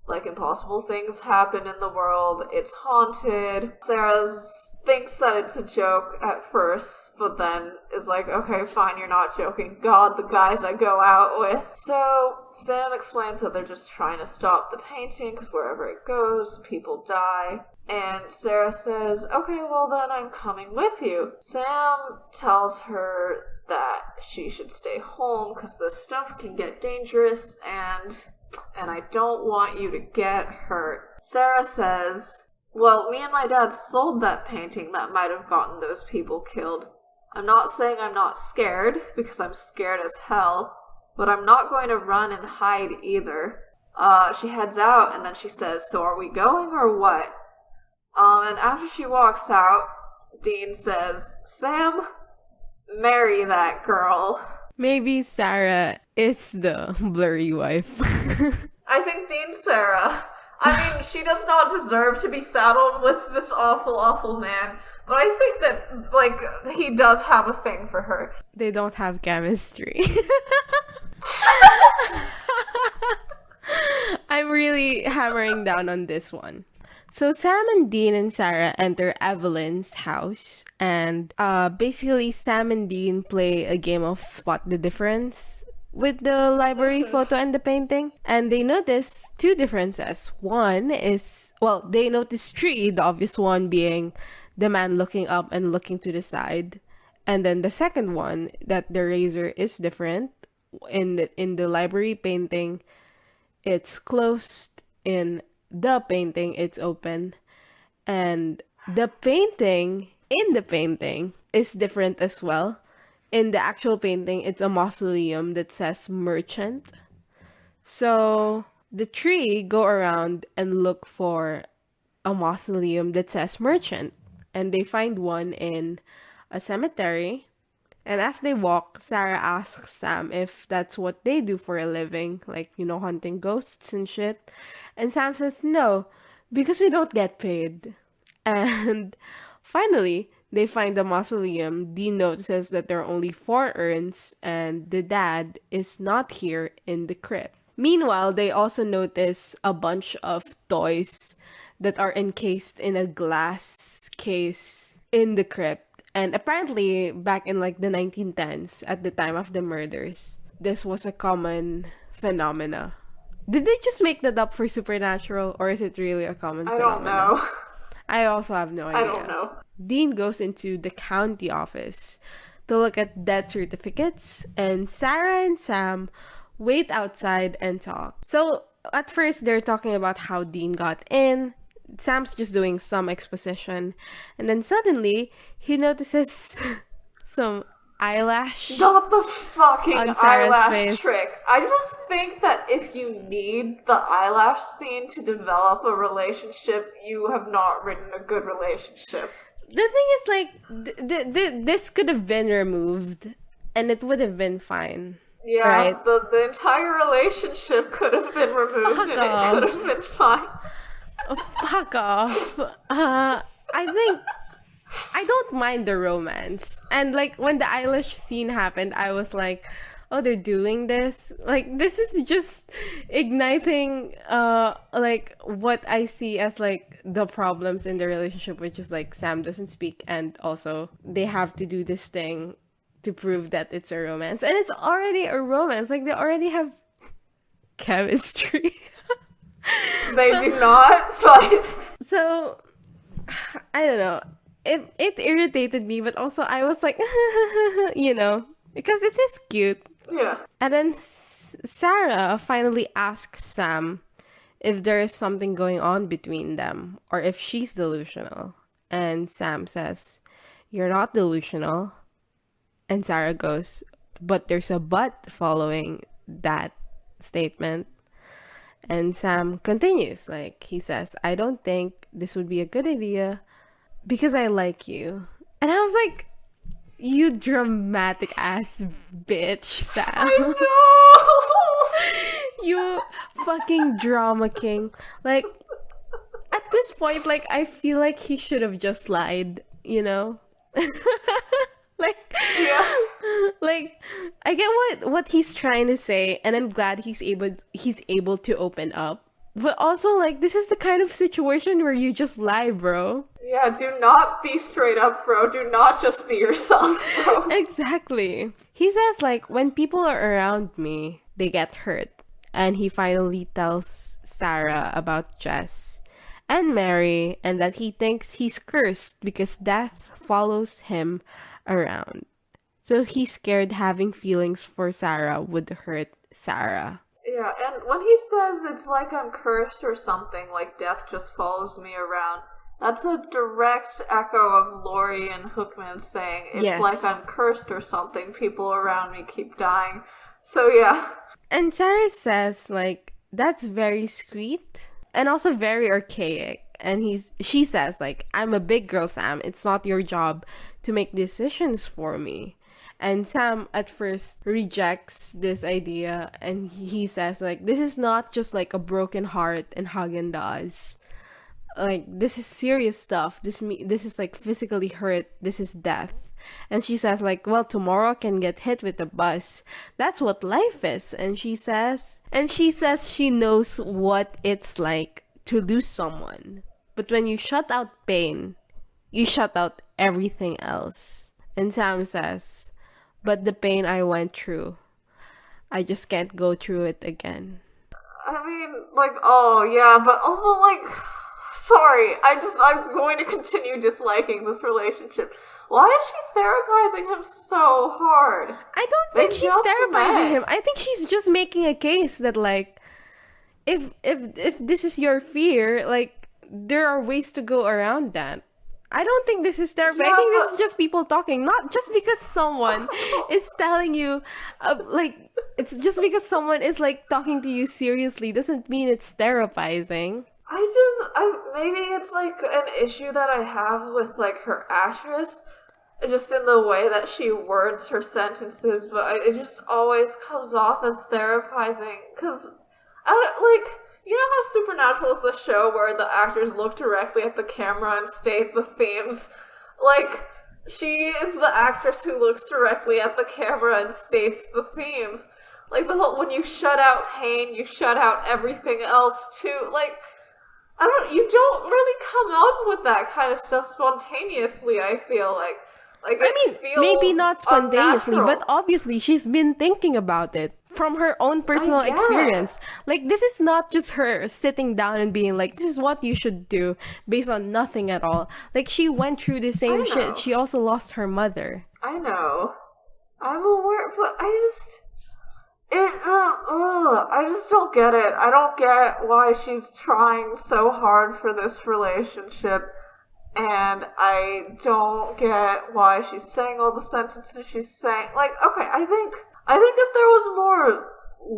like, impossible things happen in the world. It's haunted. Sarah thinks that it's a joke at first, but then is like, okay, fine, you're not joking. God, the guys I go out with. So Sam explains that they're just trying to stop the painting because wherever it goes, people die. And Sarah says, okay, well then I'm coming with you. Sam tells her that she should stay home because this stuff can get dangerous and I don't want you to get hurt. Sarah says, well, me and my dad sold that painting that might have gotten those people killed. I'm not saying I'm not scared, because I'm scared as hell, but I'm not going to run and hide either. She heads out, and then she says, so are we going or what? And after she walks out, Dean says, Sam, marry that girl. Maybe Sarah is the blurry wife. I think Dean Sarah. I mean, she does not deserve to be saddled with this awful, awful man. But I think that, like, he does have a thing for her. They don't have chemistry. I'm really hammering down on this one. So Sam and Dean and Sarah enter Evelyn's house. And basically, Sam and Dean play a game of spot the difference with the library photo and the painting, and they notice two differences. One is, well, they notice three, the obvious one being the man looking up and looking to the side, and then the second one, that the razor is different. In the library painting, it's closed. In the painting, it's open, and the painting in the painting is different as well. In the actual painting, it's a mausoleum that says merchant. So the three go around and look for a mausoleum that says merchant. And they find one in a cemetery. And as they walk, Sarah asks Sam if that's what they do for a living. Like, you know, hunting ghosts and shit. And Sam says no, because we don't get paid. And finally, they find the mausoleum. Dean notices that there are only 4 urns and the dad is not here in the crypt. Meanwhile, they also notice a bunch of toys that are encased in a glass case in the crypt. And apparently, back in like the 1910s, at the time of the murders, this was a common phenomena. Did they just make that up for Supernatural, or is it really a common phenomenon? I don't know. I also have no idea. I don't know. Dean goes into the county office to look at death certificates, and Sarah and Sam wait outside and talk. So, at first, they're talking about how Dean got in. Sam's just doing some exposition. And then suddenly, he notices some eyelash. Not the fucking on Sarah's eyelash face. trick. I just think that if you need the eyelash scene to develop a relationship, you have not written a good relationship. The thing is, like, this could have been removed, and it would have been fine. Yeah, right? the entire relationship could have been removed, Fuck and off. it could have been fine. Oh, fuck off. I think I don't mind the romance. And like when the eyelash scene happened, I was like, oh, they're doing this? Like, this is just igniting like what I see as like the problems in the relationship, which is like Sam doesn't speak, and also they have to do this thing to prove that it's a romance. And it's already a romance. Like, they already have chemistry. They do not, but... So, I don't know. It irritated me, but also I was like, you know, because it is cute. Yeah. And then Sarah finally asks Sam if there is something going on between them, or if she's delusional. And Sam says, "You're not delusional." And Sarah goes, "But there's a but following that statement." And Sam continues, like, he says, "I don't think this would be a good idea because I like you." And I was like, you dramatic ass bitch, Sam. I know! You fucking drama king. Like, at this point, like, I feel like he should have just lied, you know? Like, Yeah. like, I get what he's trying to say, and I'm glad he's able to open up. But also, like, this is the kind of situation where you just lie, bro. Yeah, do not be straight up, bro. Do not just be yourself, bro. Exactly. He says, like, when people are around me, they get hurt. And he finally tells Sarah about Jess and Mary, and that he thinks he's cursed because death follows him around. So he's scared having feelings for Sarah would hurt Sarah. Yeah, and when he says it's like I'm cursed or something, like death just follows me around, that's a direct echo of Laurie and Hookman saying it's like I'm cursed or something, people around me keep dying. So yeah. And Sarah says, like, that's very sweet and also very archaic. And she says, like, I'm a big girl, Sam. It's not your job to make decisions for me. And Sam at first rejects this idea, and he says, like, this is not just like a broken heart and Haagen-Dazs. Like, this is serious stuff. This is like physically hurt. This is death. And she says, like, well, tomorrow I can get hit with a bus. That's what life is. And she says she knows what it's like to lose someone. But when you shut out pain, you shut out everything else. And Sam says, but the pain I went through, I just can't go through it again. I mean, like, oh yeah, but also, like, sorry, I'm going to continue disliking this relationship. Why is she therapizing him so hard? I don't think she's therapizing him. I think she's just making a case that, like, if this is your fear, like, there are ways to go around that. I don't think this is therapy. I think this is just people talking. Not just because someone is telling you, like, it's just because someone is, like, talking to you seriously doesn't mean it's therapizing. Maybe it's, like, an issue that I have with, like, her actress, just in the way that she words her sentences, but it just always comes off as therapizing, because, you know how Supernatural is the show where the actors look directly at the camera and state the themes? Like, she is the actress who looks directly at the camera and states the themes. Like, when you shut out pain, you shut out everything else, too. Like, you don't really come up with that kind of stuff spontaneously, I feel like. Maybe not spontaneously, unnatural. but obviously she's been thinking about it from her own personal experience. Like, this is not just her sitting down and being like, this is what you should do based on nothing at all. Like, she went through the same shit. She also lost her mother. I know. I'm aware, but I just don't get it. I don't get why she's trying so hard for this relationship. And I don't get why she's saying all the sentences she's saying. Like, okay, I think if there was more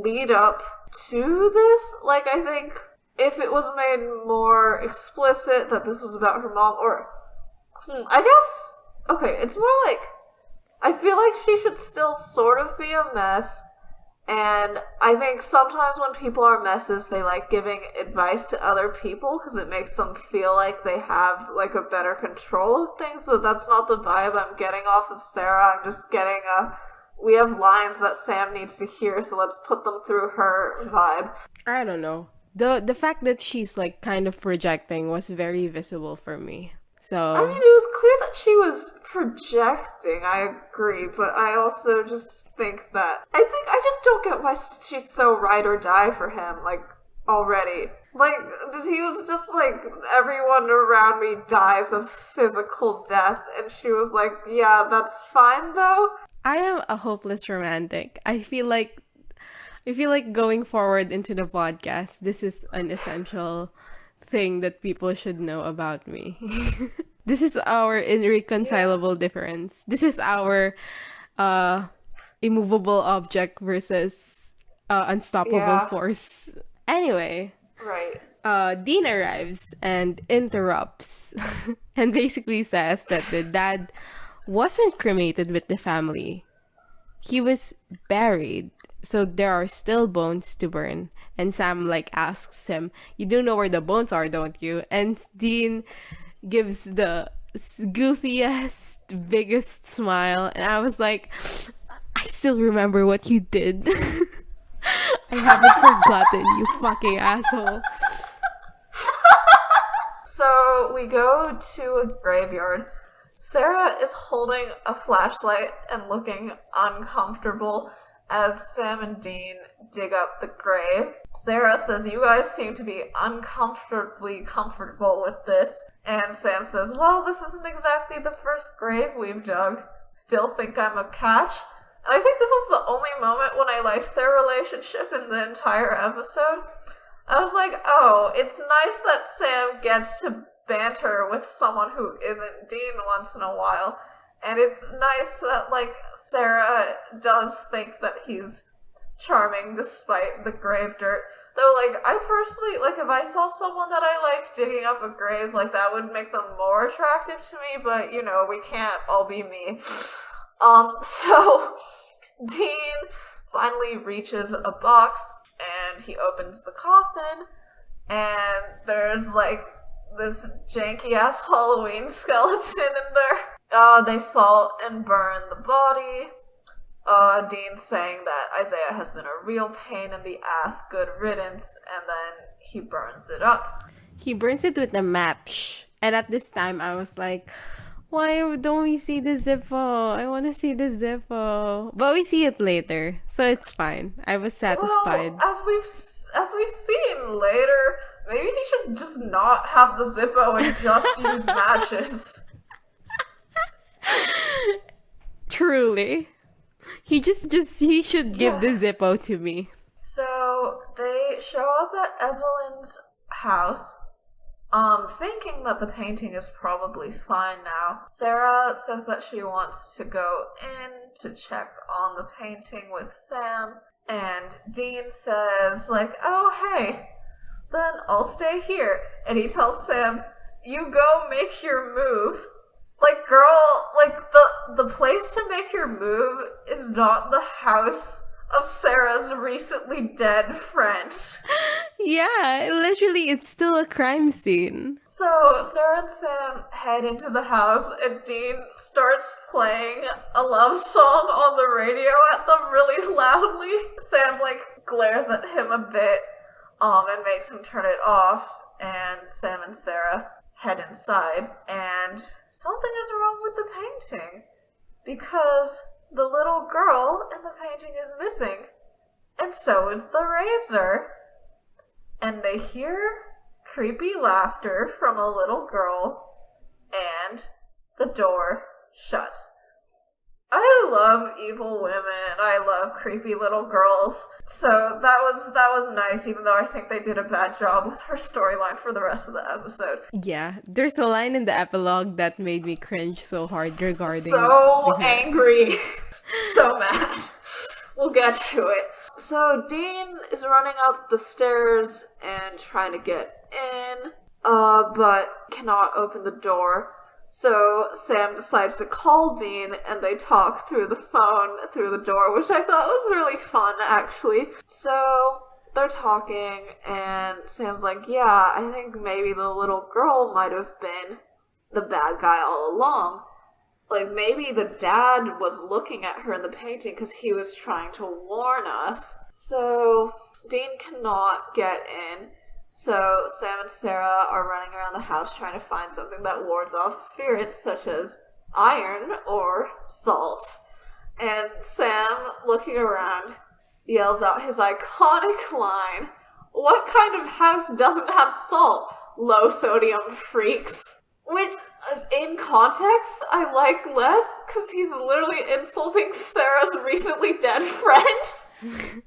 lead up to this, like, I think if it was made more explicit that this was about her mom, or, I guess, okay, it's more like, I feel like she should still sort of be a mess. And I think sometimes when people are messes, they like giving advice to other people because it makes them feel like they have, like, a better control of things, but that's not the vibe I'm getting off of Sarah. I'm just getting we have lines that Sam needs to hear, so let's put them through her vibe. I don't know. The fact that she's, like, kind of projecting was very visible for me. So I mean, it was clear that she was projecting, I agree, but I also just think that I just don't get why she's so ride or die for him, like, already. Like, he was just like, everyone around me dies of physical death, and she was like, yeah, that's fine though. I am a hopeless romantic. I feel like going forward into the podcast, this is an essential thing that people should know about me. This is our irreconcilable difference. This is our immovable object versus unstoppable force. Anyway, right. Dean arrives and interrupts and basically says that the dad wasn't cremated with the family. He was buried, so there are still bones to burn. And Sam, like, asks him, you do know where the bones are, don't you? And Dean gives the goofiest, biggest smile, and I was like, I still remember what you did. I haven't forgotten, you fucking asshole. So we go to a graveyard. Sarah is holding a flashlight and looking uncomfortable as Sam and Dean dig up the grave. Sarah says, "You guys seem to be uncomfortably comfortable with this." And Sam says, "Well, this isn't exactly the first grave we've dug. Still think I'm a catch?" And I think this was the only moment when I liked their relationship in the entire episode. I was like, oh, it's nice that Sam gets to banter with someone who isn't Dean once in a while. And it's nice that, like, Sarah does think that he's charming despite the grave dirt. Though, like, I personally, like, if I saw someone that I liked digging up a grave, like, that would make them more attractive to me, but, you know, we can't all be me. So, Dean finally reaches a box, and he opens the coffin, and there's, like, this janky-ass Halloween skeleton in there. They salt and burn the body. Dean saying that Isaiah has been a real pain in the ass, good riddance, and then he burns it up. He burns it with a match. And at this time, I was like, why don't we see the Zippo? I want to see the Zippo. But we see it later, so it's fine. I was satisfied. Well, as we've seen later, maybe he should just not have the Zippo and just use matches. Truly. He should give the Zippo to me. So they show up at Evelyn's house, thinking that the painting is probably fine now. Sarah says that she wants to go in to check on the painting with Sam, and Dean says, like, oh, hey, then I'll stay here. And he tells Sam, you go make your move. Like, girl, like, the place to make your move is not the house of Sarah's recently dead friend. Yeah, literally, it's still a crime scene. So, Sarah and Sam head into the house, and Dean starts playing a love song on the radio at them really loudly. Sam, like, glares at him a bit, and makes him turn it off, and Sam and Sarah head inside, and something is wrong with the painting, because the little girl in the painting is missing, and so is the razor. And they hear creepy laughter from a little girl, and the door shuts. I love evil women. I love creepy little girls. So that was nice, even though I think they did a bad job with her storyline for the rest of the episode. Yeah, there's a line in the epilogue that made me cringe so hard regarding... So angry. So mad. We'll get to it. So Dean is running up the stairs and trying to get in, but cannot open the door. So Sam decides to call Dean, and they talk through the phone through the door, which I thought was really fun, actually. So they're talking, and Sam's like, yeah, I think maybe the little girl might have been the bad guy all along. Like, maybe the dad was looking at her in the painting because he was trying to warn us. So Dean cannot get in. So Sam and Sarah are running around the house trying to find something that wards off spirits, such as iron or salt. And Sam, looking around, yells out his iconic line, "What kind of house doesn't have salt? Low sodium freaks." Which, in context, I like less, because he's literally insulting Sarah's recently dead friend. And,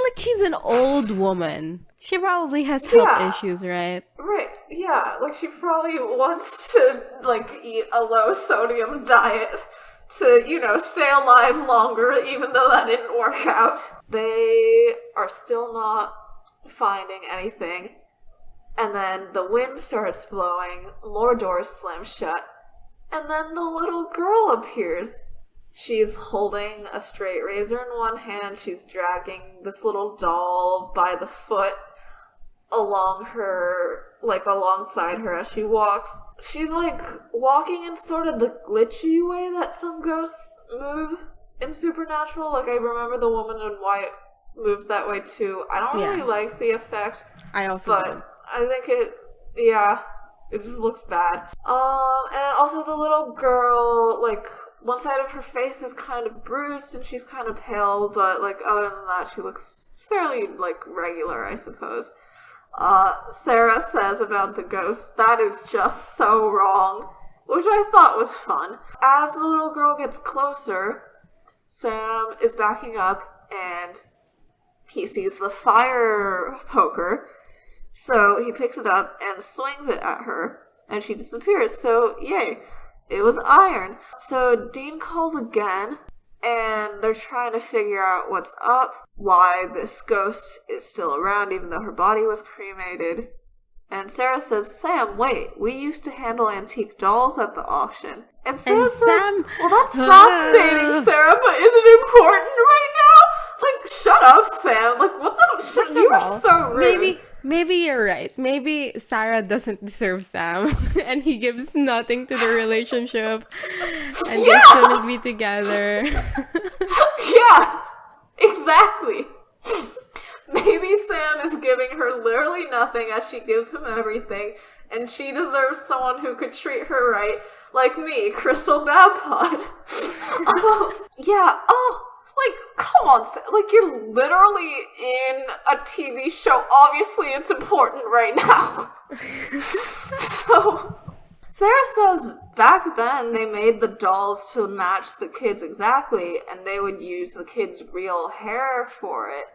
like, she's an old woman. She probably has health issues, right? Right, yeah. Like, she probably wants to, like, eat a low-sodium diet to, you know, stay alive longer, even though that didn't work out. They are still not finding anything. And then the wind starts blowing, more doors slam shut, and then the little girl appears. She's holding a straight razor in one hand, she's dragging this little doll by the foot alongside her as she walks. She's, like, walking in sort of the glitchy way that some ghosts move in Supernatural. Like, I remember the woman in white moved that way too. I don't really like the effect. I also but don't. I think it just looks bad. And also the little girl, like, one side of her face is kind of bruised and she's kind of pale, but, like, other than that, she looks fairly, like, regular, I suppose. Sarah says about the ghost, that is just so wrong, which I thought was fun. As the little girl gets closer, Sam is backing up and he sees the fire poker, so he picks it up and swings it at her, and she disappears, so yay, it was iron. So Dean calls again, and they're trying to figure out what's up, why this ghost is still around even though her body was cremated. And Sarah says, Sam, wait, we used to handle antique dolls at the auction. And Sam says, well, that's fascinating, Sarah, but is it important right now? Like, shut up, Sam. Like, what the... You are so rude. Maybe you're right. Maybe Sarah doesn't deserve Sam, and he gives nothing to the relationship, and they shouldn't be together. Yeah, exactly. Maybe Sam is giving her literally nothing as she gives him everything, and she deserves someone who could treat her right, like me, Crystal Babpod. Like, come on, like, you're literally in a TV show. Obviously, it's important right now. So, Sarah says back then they made the dolls to match the kids exactly, and they would use the kids' real hair for it.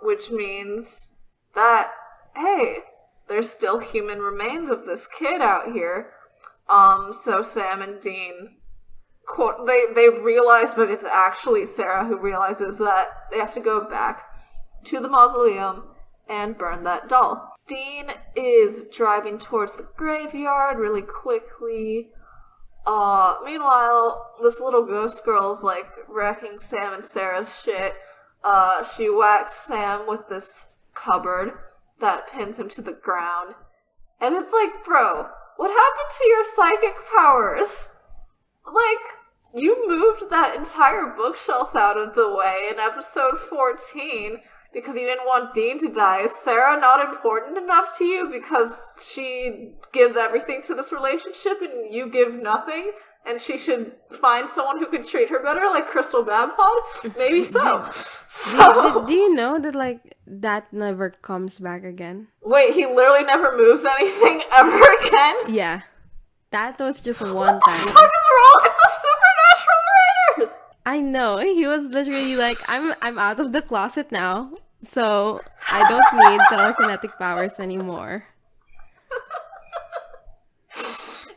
Which means that, hey, there's still human remains of this kid out here. So Sam and Dean... They realize, but it's actually Sarah who realizes that they have to go back to the mausoleum and burn that doll. Dean is driving towards the graveyard really quickly. Meanwhile, this little ghost girl's, like, wrecking Sam and Sarah's shit. She whacks Sam with this cupboard that pins him to the ground. And it's like, bro, what happened to your psychic powers? Like, you moved that entire bookshelf out of the way in episode 14 because you didn't want Dean to die. Is Sarah not important enough to you because she gives everything to this relationship and you give nothing? And she should find someone who could treat her better, like Crystal Babpod? Maybe so. Do you know that, like, that never comes back again? Wait, he literally never moves anything ever again? Yeah. That was just one time. What the fuck is wrong with the Supernatural writers? I know. He was literally like, I'm out of the closet now, so I don't need telekinetic powers anymore.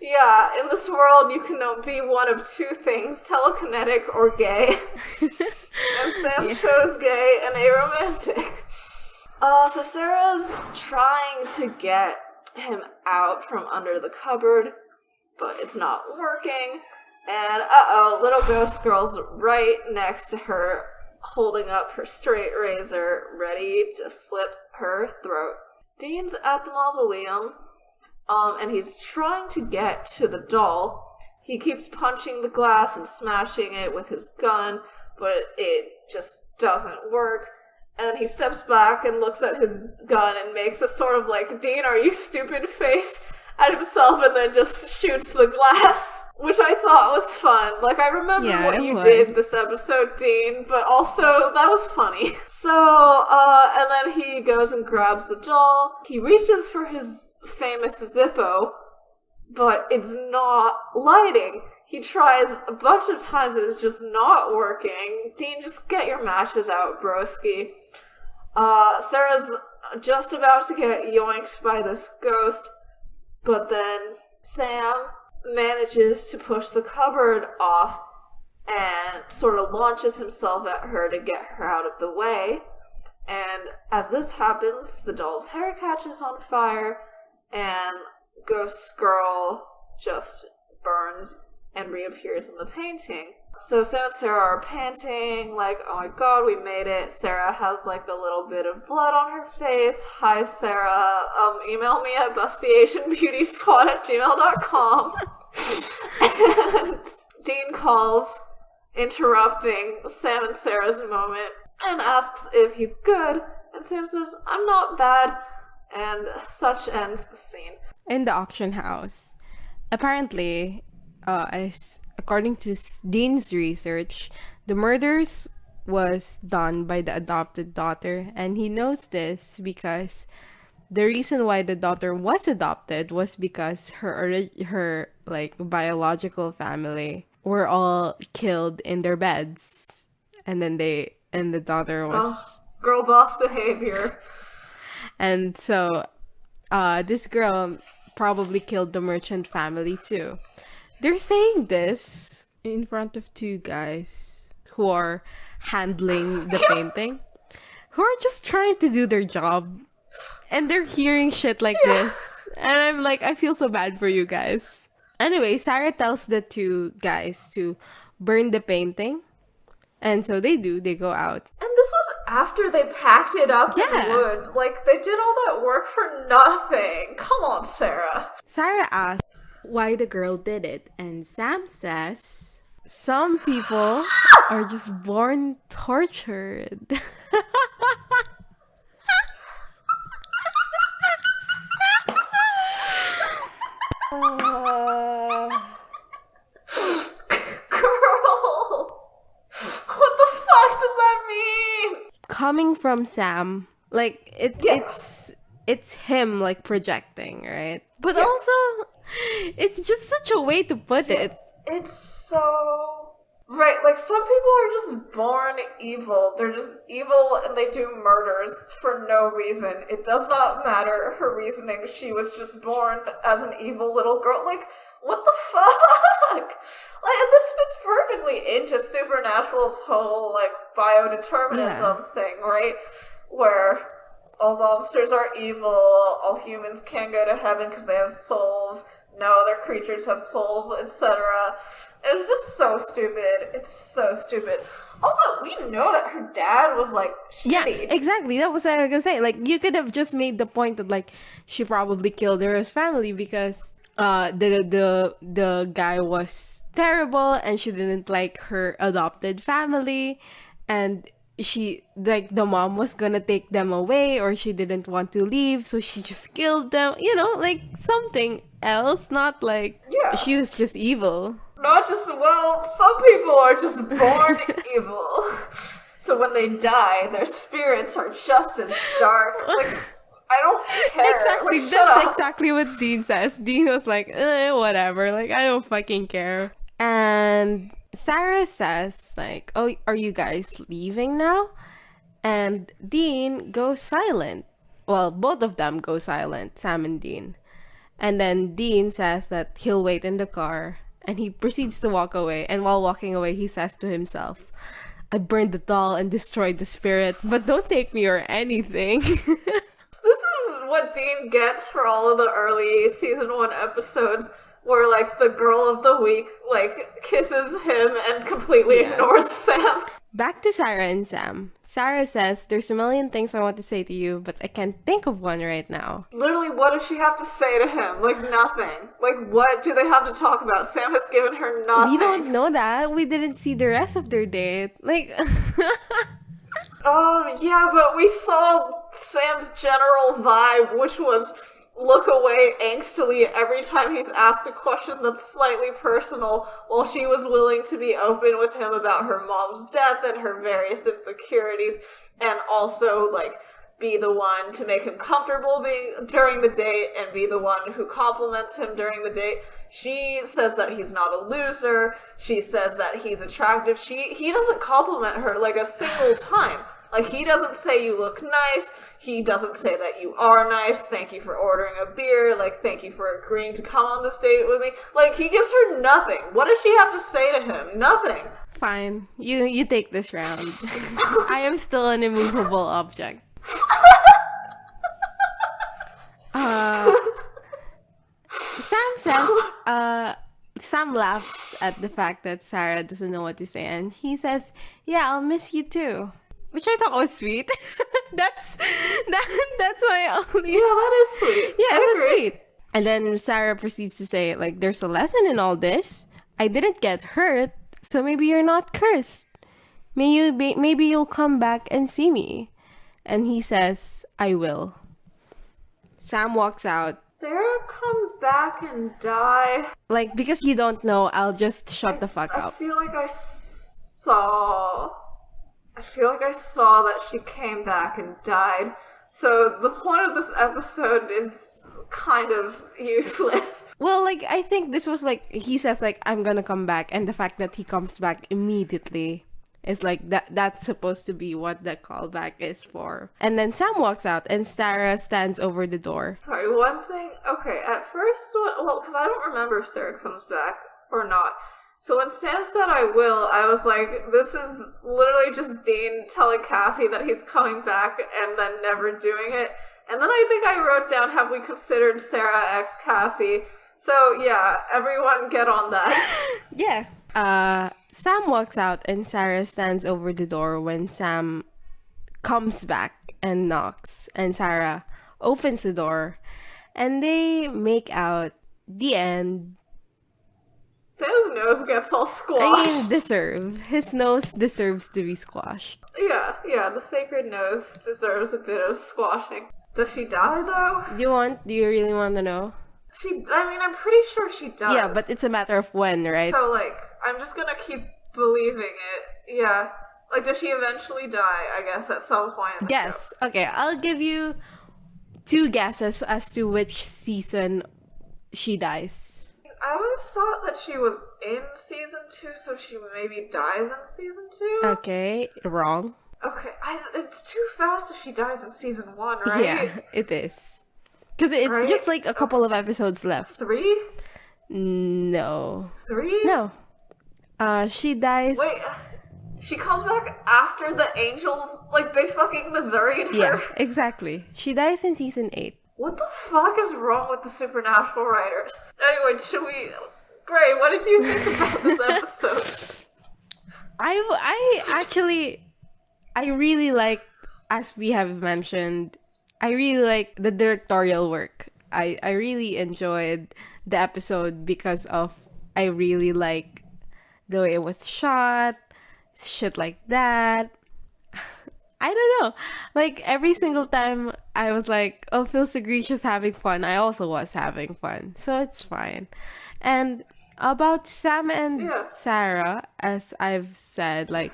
Yeah, in this world you can be one of two things, telekinetic or gay. And Sam chose gay and aromantic. So Sarah's trying to get him out from under the cupboard, but it's not working, and little ghost girl's right next to her, holding up her straight razor, ready to slit her throat. Dean's at the mausoleum, and he's trying to get to the doll. He keeps punching the glass and smashing it with his gun, but it just doesn't work. And then he steps back and looks at his gun and makes a sort of like, Dean, are you stupid face at himself, and then just shoots the glass, which I thought was fun. Like, I remember what you did this episode, Dean, but also that was funny. So, and then he goes and grabs the doll. He reaches for his famous Zippo, but it's not lighting. He tries a bunch of times, it's just not working. Dean, just get your matches out, broski. Sarah's just about to get yoinked by this ghost, but then Sam manages to push the cupboard off and sort of launches himself at her to get her out of the way. And as this happens, the doll's hair catches on fire, and Ghost Girl just burns and reappears in the painting. So Sam and Sarah are panting, like, oh my god, we made it. Sarah has, like, a little bit of blood on her face. Hi, Sarah. Email me at bustyasianbeautiesquad@gmail.com. And Dean calls, interrupting Sam and Sarah's moment. and asks if he's good, and Sam says, "I'm not bad," and such ends the scene. In the auction house, apparently, according to Dean's research, the murders was done by the adopted daughter, and he knows this because the reason why the daughter was adopted was because her like biological family were all killed in their beds, and then the daughter was girl boss behavior. And so this girl probably killed the merchant family too. They're saying this in front of two guys who are handling the painting, who are just trying to do their job, and they're hearing shit like this, and I'm like, I feel so bad for you guys. Anyway, Sarah tells the two guys to burn the painting, and so they go out. And this was after they packed it up in wood. Like, they did all that work for nothing. Come on, Sarah. Sarah asks why the girl did it, and Sam says some people are just born tortured. Girl, what the fuck does that mean? Coming from Sam, like it's him like projecting, right? But also, it's just such a way to put it. It's so right. Like, some people are just born evil. They're just evil and they do murders for no reason. It does not matter her reasoning. She was just born as an evil little girl. Like, what the fuck? Like, and this fits perfectly into Supernatural's whole, like, biodeterminism thing, right? Where all monsters are evil, all humans can go to heaven because they have souls, no other creatures have souls, etc. It's just so stupid. It's so stupid. Also, we know that her dad was, like, shitty. Yeah, exactly. That was what I was gonna say. Like, you could have just made the point that, like, she probably killed her family because the guy was terrible and she didn't like her adopted family, and she, like, the mom was gonna take them away, or she didn't want to leave, so she just killed them, you know, like something else, not like she was just evil. Not just, well, some people are just born evil, so when they die their spirits are just as dark. Like, I don't care. Exactly. Like, that's exactly what Dean says. Dean was like, whatever, like, I don't fucking care. And Sarah says, like, oh, are you guys leaving now? And Dean goes silent. Well, both of them go silent, Sam and Dean. And then Dean says that he'll wait in the car, and he proceeds to walk away. And while walking away, he says to himself, I burned the doll and destroyed the spirit, but don't take me or anything. This is what Dean gets for all of the early season 1 episodes where, like, the girl of the week, like, kisses him and completely ignores Sam. Back to Sarah and Sam. Sarah says, there's a million things I want to say to you, but I can't think of one right now. Literally, what does she have to say to him? Like, nothing. Like, what do they have to talk about? Sam has given her nothing. We don't know that. We didn't see the rest of their date. Like... yeah, but we saw Sam's general vibe, which was look away angstily every time he's asked a question that's slightly personal, while she was willing to be open with him about her mom's death and her various insecurities, and also, like, be the one to make him comfortable during the date and be the one who compliments him during the date. She says that he's not a loser. She says that he's attractive. He doesn't compliment her, like, a single time. Like, he doesn't say you look nice. He doesn't say that you are nice. Thank you for ordering a beer. Like, thank you for agreeing to come on this date with me. Like, he gives her nothing. What does she have to say to him? Nothing. Fine. You take this round. I am still an immovable object. Sam laughs at the fact that Sarah doesn't know what to say, and he says, yeah, I'll miss you too. Which I thought was sweet. That's my only... Yeah, that is sweet. Yeah, it was sweet. And then Sarah proceeds to say, like, there's a lesson in all this. I didn't get hurt, so maybe you're not cursed. Maybe you'll come back and see me. And he says, I will. Sam walks out. Sarah, come back and die. Like, because you don't know, I'll just shut the fuck up. I feel like I saw that she came back and died. So the point of this episode is kind of useless. Well, like, I think this was like, he says like, I'm gonna come back, and the fact that he comes back immediately is like, that's supposed to be what the callback is for. And then Sam walks out and Sarah stands over the door. Sorry, one thing. Okay, at first, well, because I don't remember if Sarah comes back or not. So when Sam said I will, I was like, this is literally just Dean telling Cassie that he's coming back and then never doing it. And then I think I wrote down, have we considered Sarah x Cassie? So yeah, everyone get on that. Yeah. Sam walks out and Sarah stands over the door when Sam comes back and knocks. And Sarah opens the door and they make out. The end. Sam's nose gets all squashed. I mean, his nose deserves to be squashed. Yeah, the sacred nose deserves a bit of squashing. Does she die, though? Do you really want to know? I'm pretty sure she does. Yeah, but it's a matter of when, right? So, like, I'm just gonna keep believing it. Yeah. Like, does she eventually die, I guess, at some point in the Yes. show? Okay, I'll give you 2 guesses as to which season she dies. I always thought that she was in season 2, so she maybe dies in season 2? Okay, wrong. Okay, it's too fast if she dies in season 1, right? Yeah, it is. Because it's just like a couple of episodes left. 3? No. 3? No. She dies... Wait, she comes back after the angels, like, they fucking Missouri'd her? Yeah, exactly. She dies in season 8. What the fuck is wrong with the Supernatural writers? Anyway, Gray, what did you think about this episode? I really like, as we have mentioned, I really like the directorial work. I really enjoyed the episode because of, I really like the way it was shot, shit like that. I don't know. Like, every single time I was like, oh, Phil Sgriccia's having fun, I also was having fun. So it's fine. And about Sam and Sarah, as I've said, like,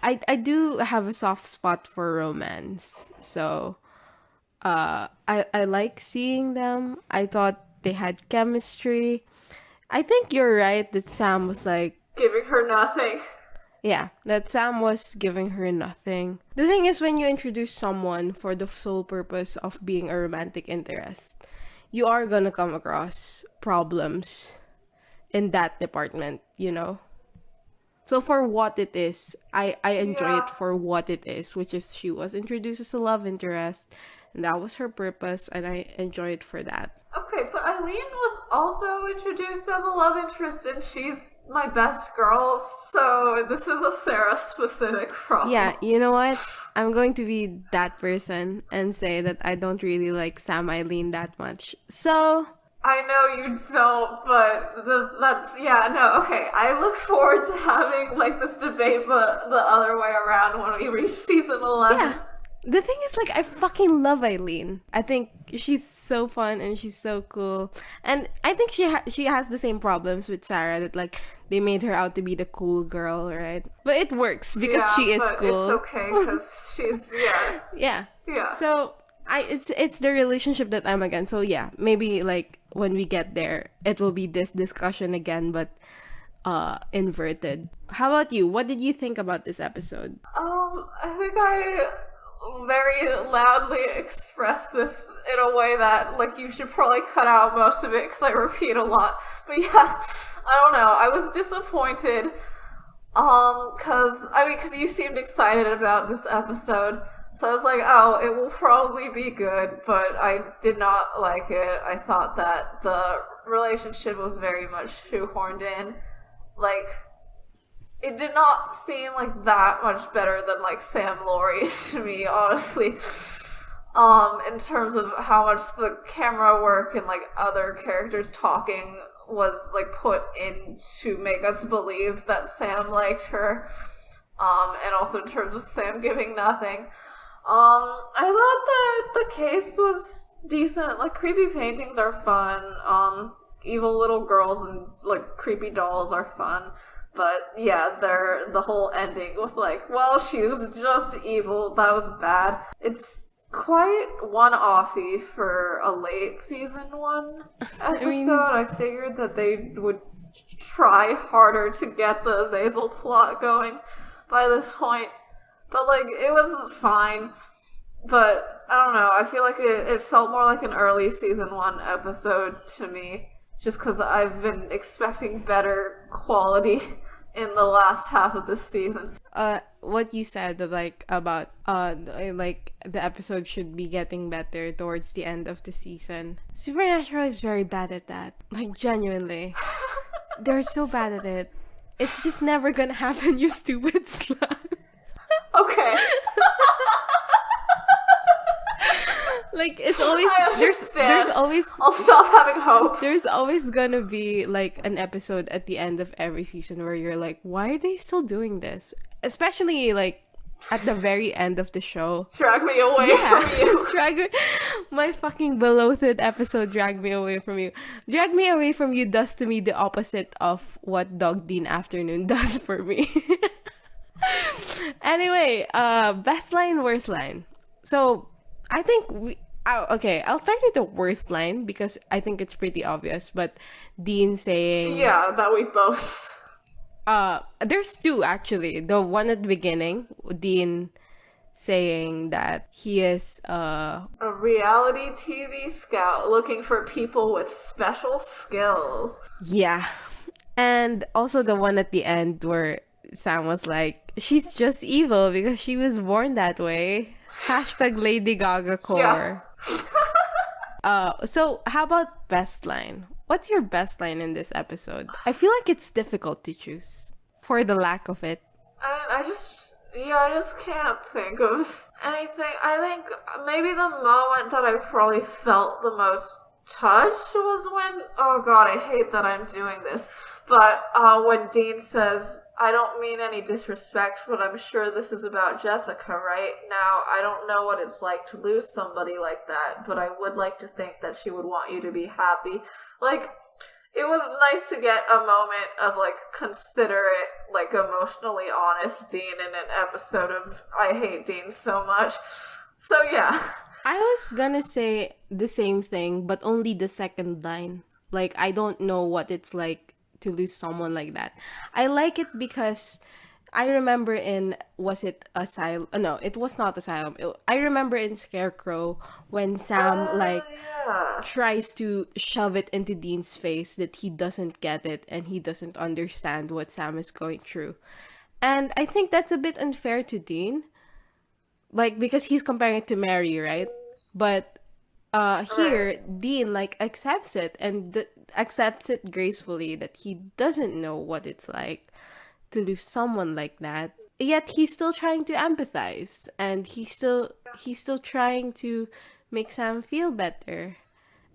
I do have a soft spot for romance. So I like seeing them. I thought they had chemistry. I think you're right that Sam was like... giving her nothing. Yeah, that Sam was giving her nothing. The thing is, when you introduce someone for the sole purpose of being a romantic interest, you are gonna come across problems in that department, you know? So for what it is, I enjoy it for what it is, which is she was introduced as a love interest, and that was her purpose, and I enjoy it for that. Okay, but Eileen was also introduced as a love interest, and she's my best girl, so this is a Sarah-specific problem. Yeah, you know what? I'm going to be that person and say that I don't really like Sam Eileen that much. So... I know you don't, but okay. I look forward to having, like, this debate, but the other way around when we reach season 11. Yeah. The thing is, like, I fucking love Eileen. I think she's so fun and she's so cool. And I think she has the same problems with Sarah, that, like, they made her out to be the cool girl, right? But it works because she is cool. It's okay because she's, Yeah. Yeah. So, it's the relationship that I'm against. So, yeah, maybe, like, when we get there, it will be this discussion again, but inverted. How about you? What did you think about this episode? I think I very loudly expressed this in a way that, like, you should probably cut out most of it because I repeat a lot. But yeah, I don't know. I was disappointed. Because you seemed excited about this episode. So I was like, oh, it will probably be good, but I did not like it. I thought that the relationship was very much shoehorned in. Like, it did not seem like that much better than, like, Sam Laurie's to me, honestly. In terms of how much the camera work and, like, other characters talking was, like, put in to make us believe that Sam liked her. and also in terms of Sam giving nothing. I thought that the case was decent. Like, creepy paintings are fun. Evil little girls and, like, creepy dolls are fun. But, yeah, the whole ending with, like, well, she was just evil, that was bad. It's quite one-offy for a late season 1 episode. I figured that they would try harder to get the Azazel plot going by this point. But, like, it was fine. But, I don't know, I feel like it felt more like an early season 1 episode to me. Just because I've been expecting better quality in the last half of this season. What you said, like, about, like, the episode should be getting better towards the end of the season. Supernatural is very bad at that. Like, genuinely. They're so bad at it. It's just never gonna happen, you stupid slut. Okay. Like, it's always there's always I'll stop having hope. There's always gonna be like an episode at the end of every season where you're like, why are they still doing this? Especially like at the very end of the show. Drag me away from you. My fucking beloved episode, Drag Me Away From You. Drag Me Away From You does to me the opposite of what Dog Dean Afternoon does for me. Anyway, best line, worst line. So I think I'll start with the worst line because I think it's pretty obvious, but Dean saying... Yeah, that we both... There's two, actually. The one at the beginning, Dean saying that he is... a reality TV scout looking for people with special skills. Yeah. And also the one at the end where Sam was like, she's just evil because she was born that way. Hashtag Lady Gaga core. Yeah. So how about best line? What's your best line in this episode? I feel like it's difficult to choose for the lack of it. I just can't think of anything. I think maybe the moment that I probably felt the most touched was when, oh god, I hate that I'm doing this, but when Dean says, I don't mean any disrespect, but I'm sure this is about Jessica, right? Now, I don't know what it's like to lose somebody like that, but I would like to think that she would want you to be happy. Like, it was nice to get a moment of, like, considerate, like, emotionally honest Dean in an episode of I Hate Dean So Much. So, yeah. I was gonna say the same thing, but only the second line. Like, I don't know what it's like to lose someone like that. I like it because I remember in, was it Asylum? No, it was not Asylum. I remember in Scarecrow when Sam tries to shove it into Dean's face that he doesn't get it and he doesn't understand what Sam is going through. And I think that's a bit unfair to Dean. Like, because he's comparing it to Mary, right? But here, Dean, like, accepts it and accepts it gracefully that he doesn't know what it's like to lose someone like that. Yet he's still trying to empathize and he's still trying to make Sam feel better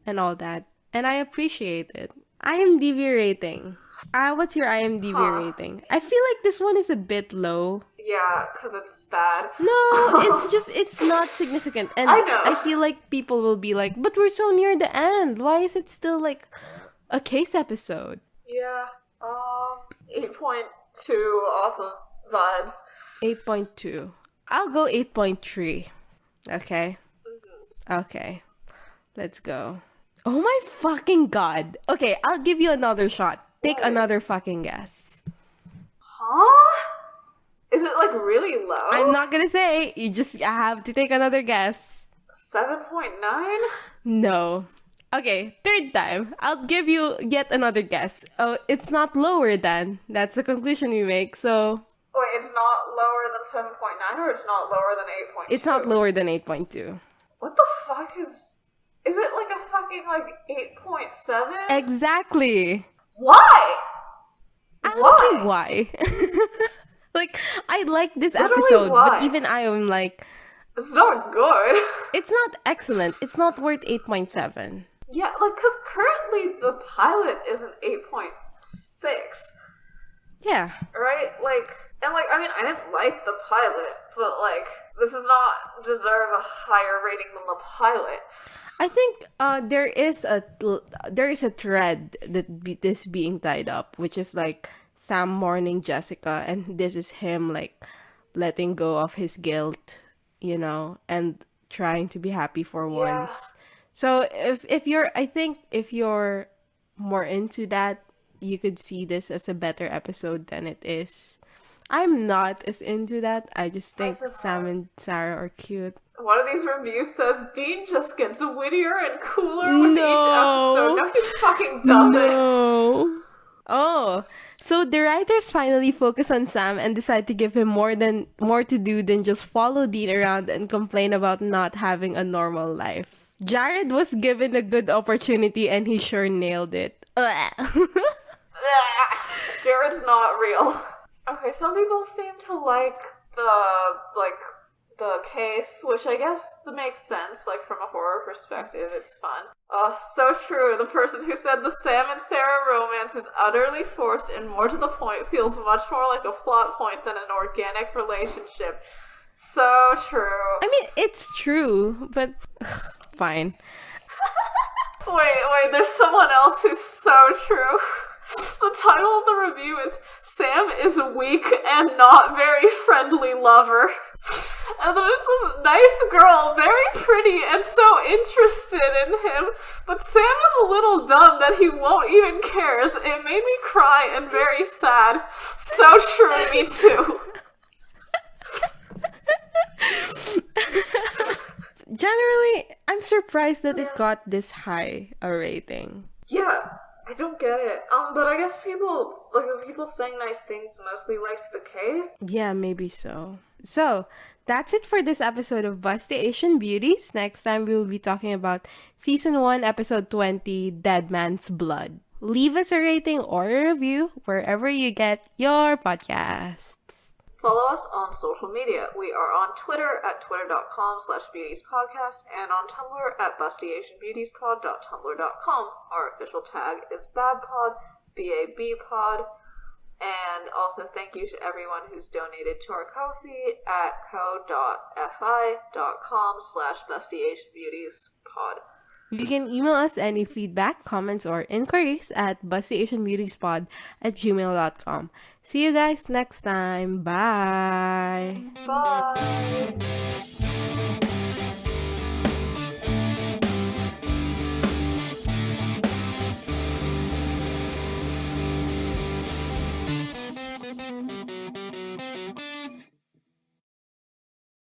and all that. And I appreciate it. IMDb rating. What's your IMDb rating? I feel like this one is a bit low. Yeah, because it's bad. No, it's not significant. And I know. I feel like people will be like, but we're so near the end. Why is it still like a case episode? Yeah. 8.2 off of vibes. 8.2. I'll go 8.3. Okay? Mm-hmm. Okay. Let's go. Oh my fucking god. Okay, I'll give you another shot. Take another fucking guess. Huh? Is it like really low? I'm not gonna say. You just have to take another guess. 7.9? No. Okay, third time. I'll give you yet another guess. Oh, it's not lower than. That's the conclusion we make, so... Wait, it's not lower than 7.9 or it's not lower than 8.2? It's not lower than 8.2. What the fuck is... Is it like a fucking like 8.7? Exactly. Why? I don't see why. Like, I like this episode, but even I am like... It's not good. It's not excellent. It's not worth 8.7. Yeah, like, because currently the pilot is an 8.6. Yeah. Right? Like, and like, I mean, I didn't like the pilot, but, like, this does not deserve a higher rating than the pilot. I think there is a thread that this being tied up, which is like Sam mourning Jessica, and this is him like letting go of his guilt, and trying to be happy for once. So if you're more into that, you could see this as a better episode than it is. I'm not as into that. I just think Sam and Sarah are cute. One of these reviews says Dean just gets wittier and cooler with each episode. No, he fucking doesn't. Oh, so the writers finally focus on Sam and decide to give him more to do than just follow Dean around and complain about not having a normal life. Jared was given a good opportunity and he sure nailed it. Jared's not real. Okay, some people seem to like the case, which I guess that makes sense, like, from a horror perspective, it's fun. So true. The person who said the Sam and Sarah romance is utterly forced and more to the point feels much more like a plot point than an organic relationship. So true. I mean, it's true, but fine. Wait, there's someone else who's so true. The title of the review is Sam is weak and not very friendly lover. And then it's this nice girl, very pretty and so interested in him, but Sam is a little dumb that he won't even care. It made me cry and very sad. So true, me too. Generally, I'm surprised that it got this high a rating. Yeah, I don't get it. But I guess the people saying nice things mostly liked the case. Yeah, maybe so. So, that's it for this episode of Busty Asian Beauties. Next time, we will be talking about Season 1, Episode 20, Dead Man's Blood. Leave us a rating or a review wherever you get your podcasts. Follow us on social media. We are on Twitter at twitter.com/beautiespodcast and on Tumblr at bustyasianbeautiespod.tumblr.com. Our official tag is BABPod, BABpod. And also thank you to everyone who's donated to our Ko-fi at ko.fi.com/bustyasianbeautiespod. You can email us any feedback, comments, or inquiries at bustyasianbeautiespod@gmail.com. See you guys next time. Bye! Bye!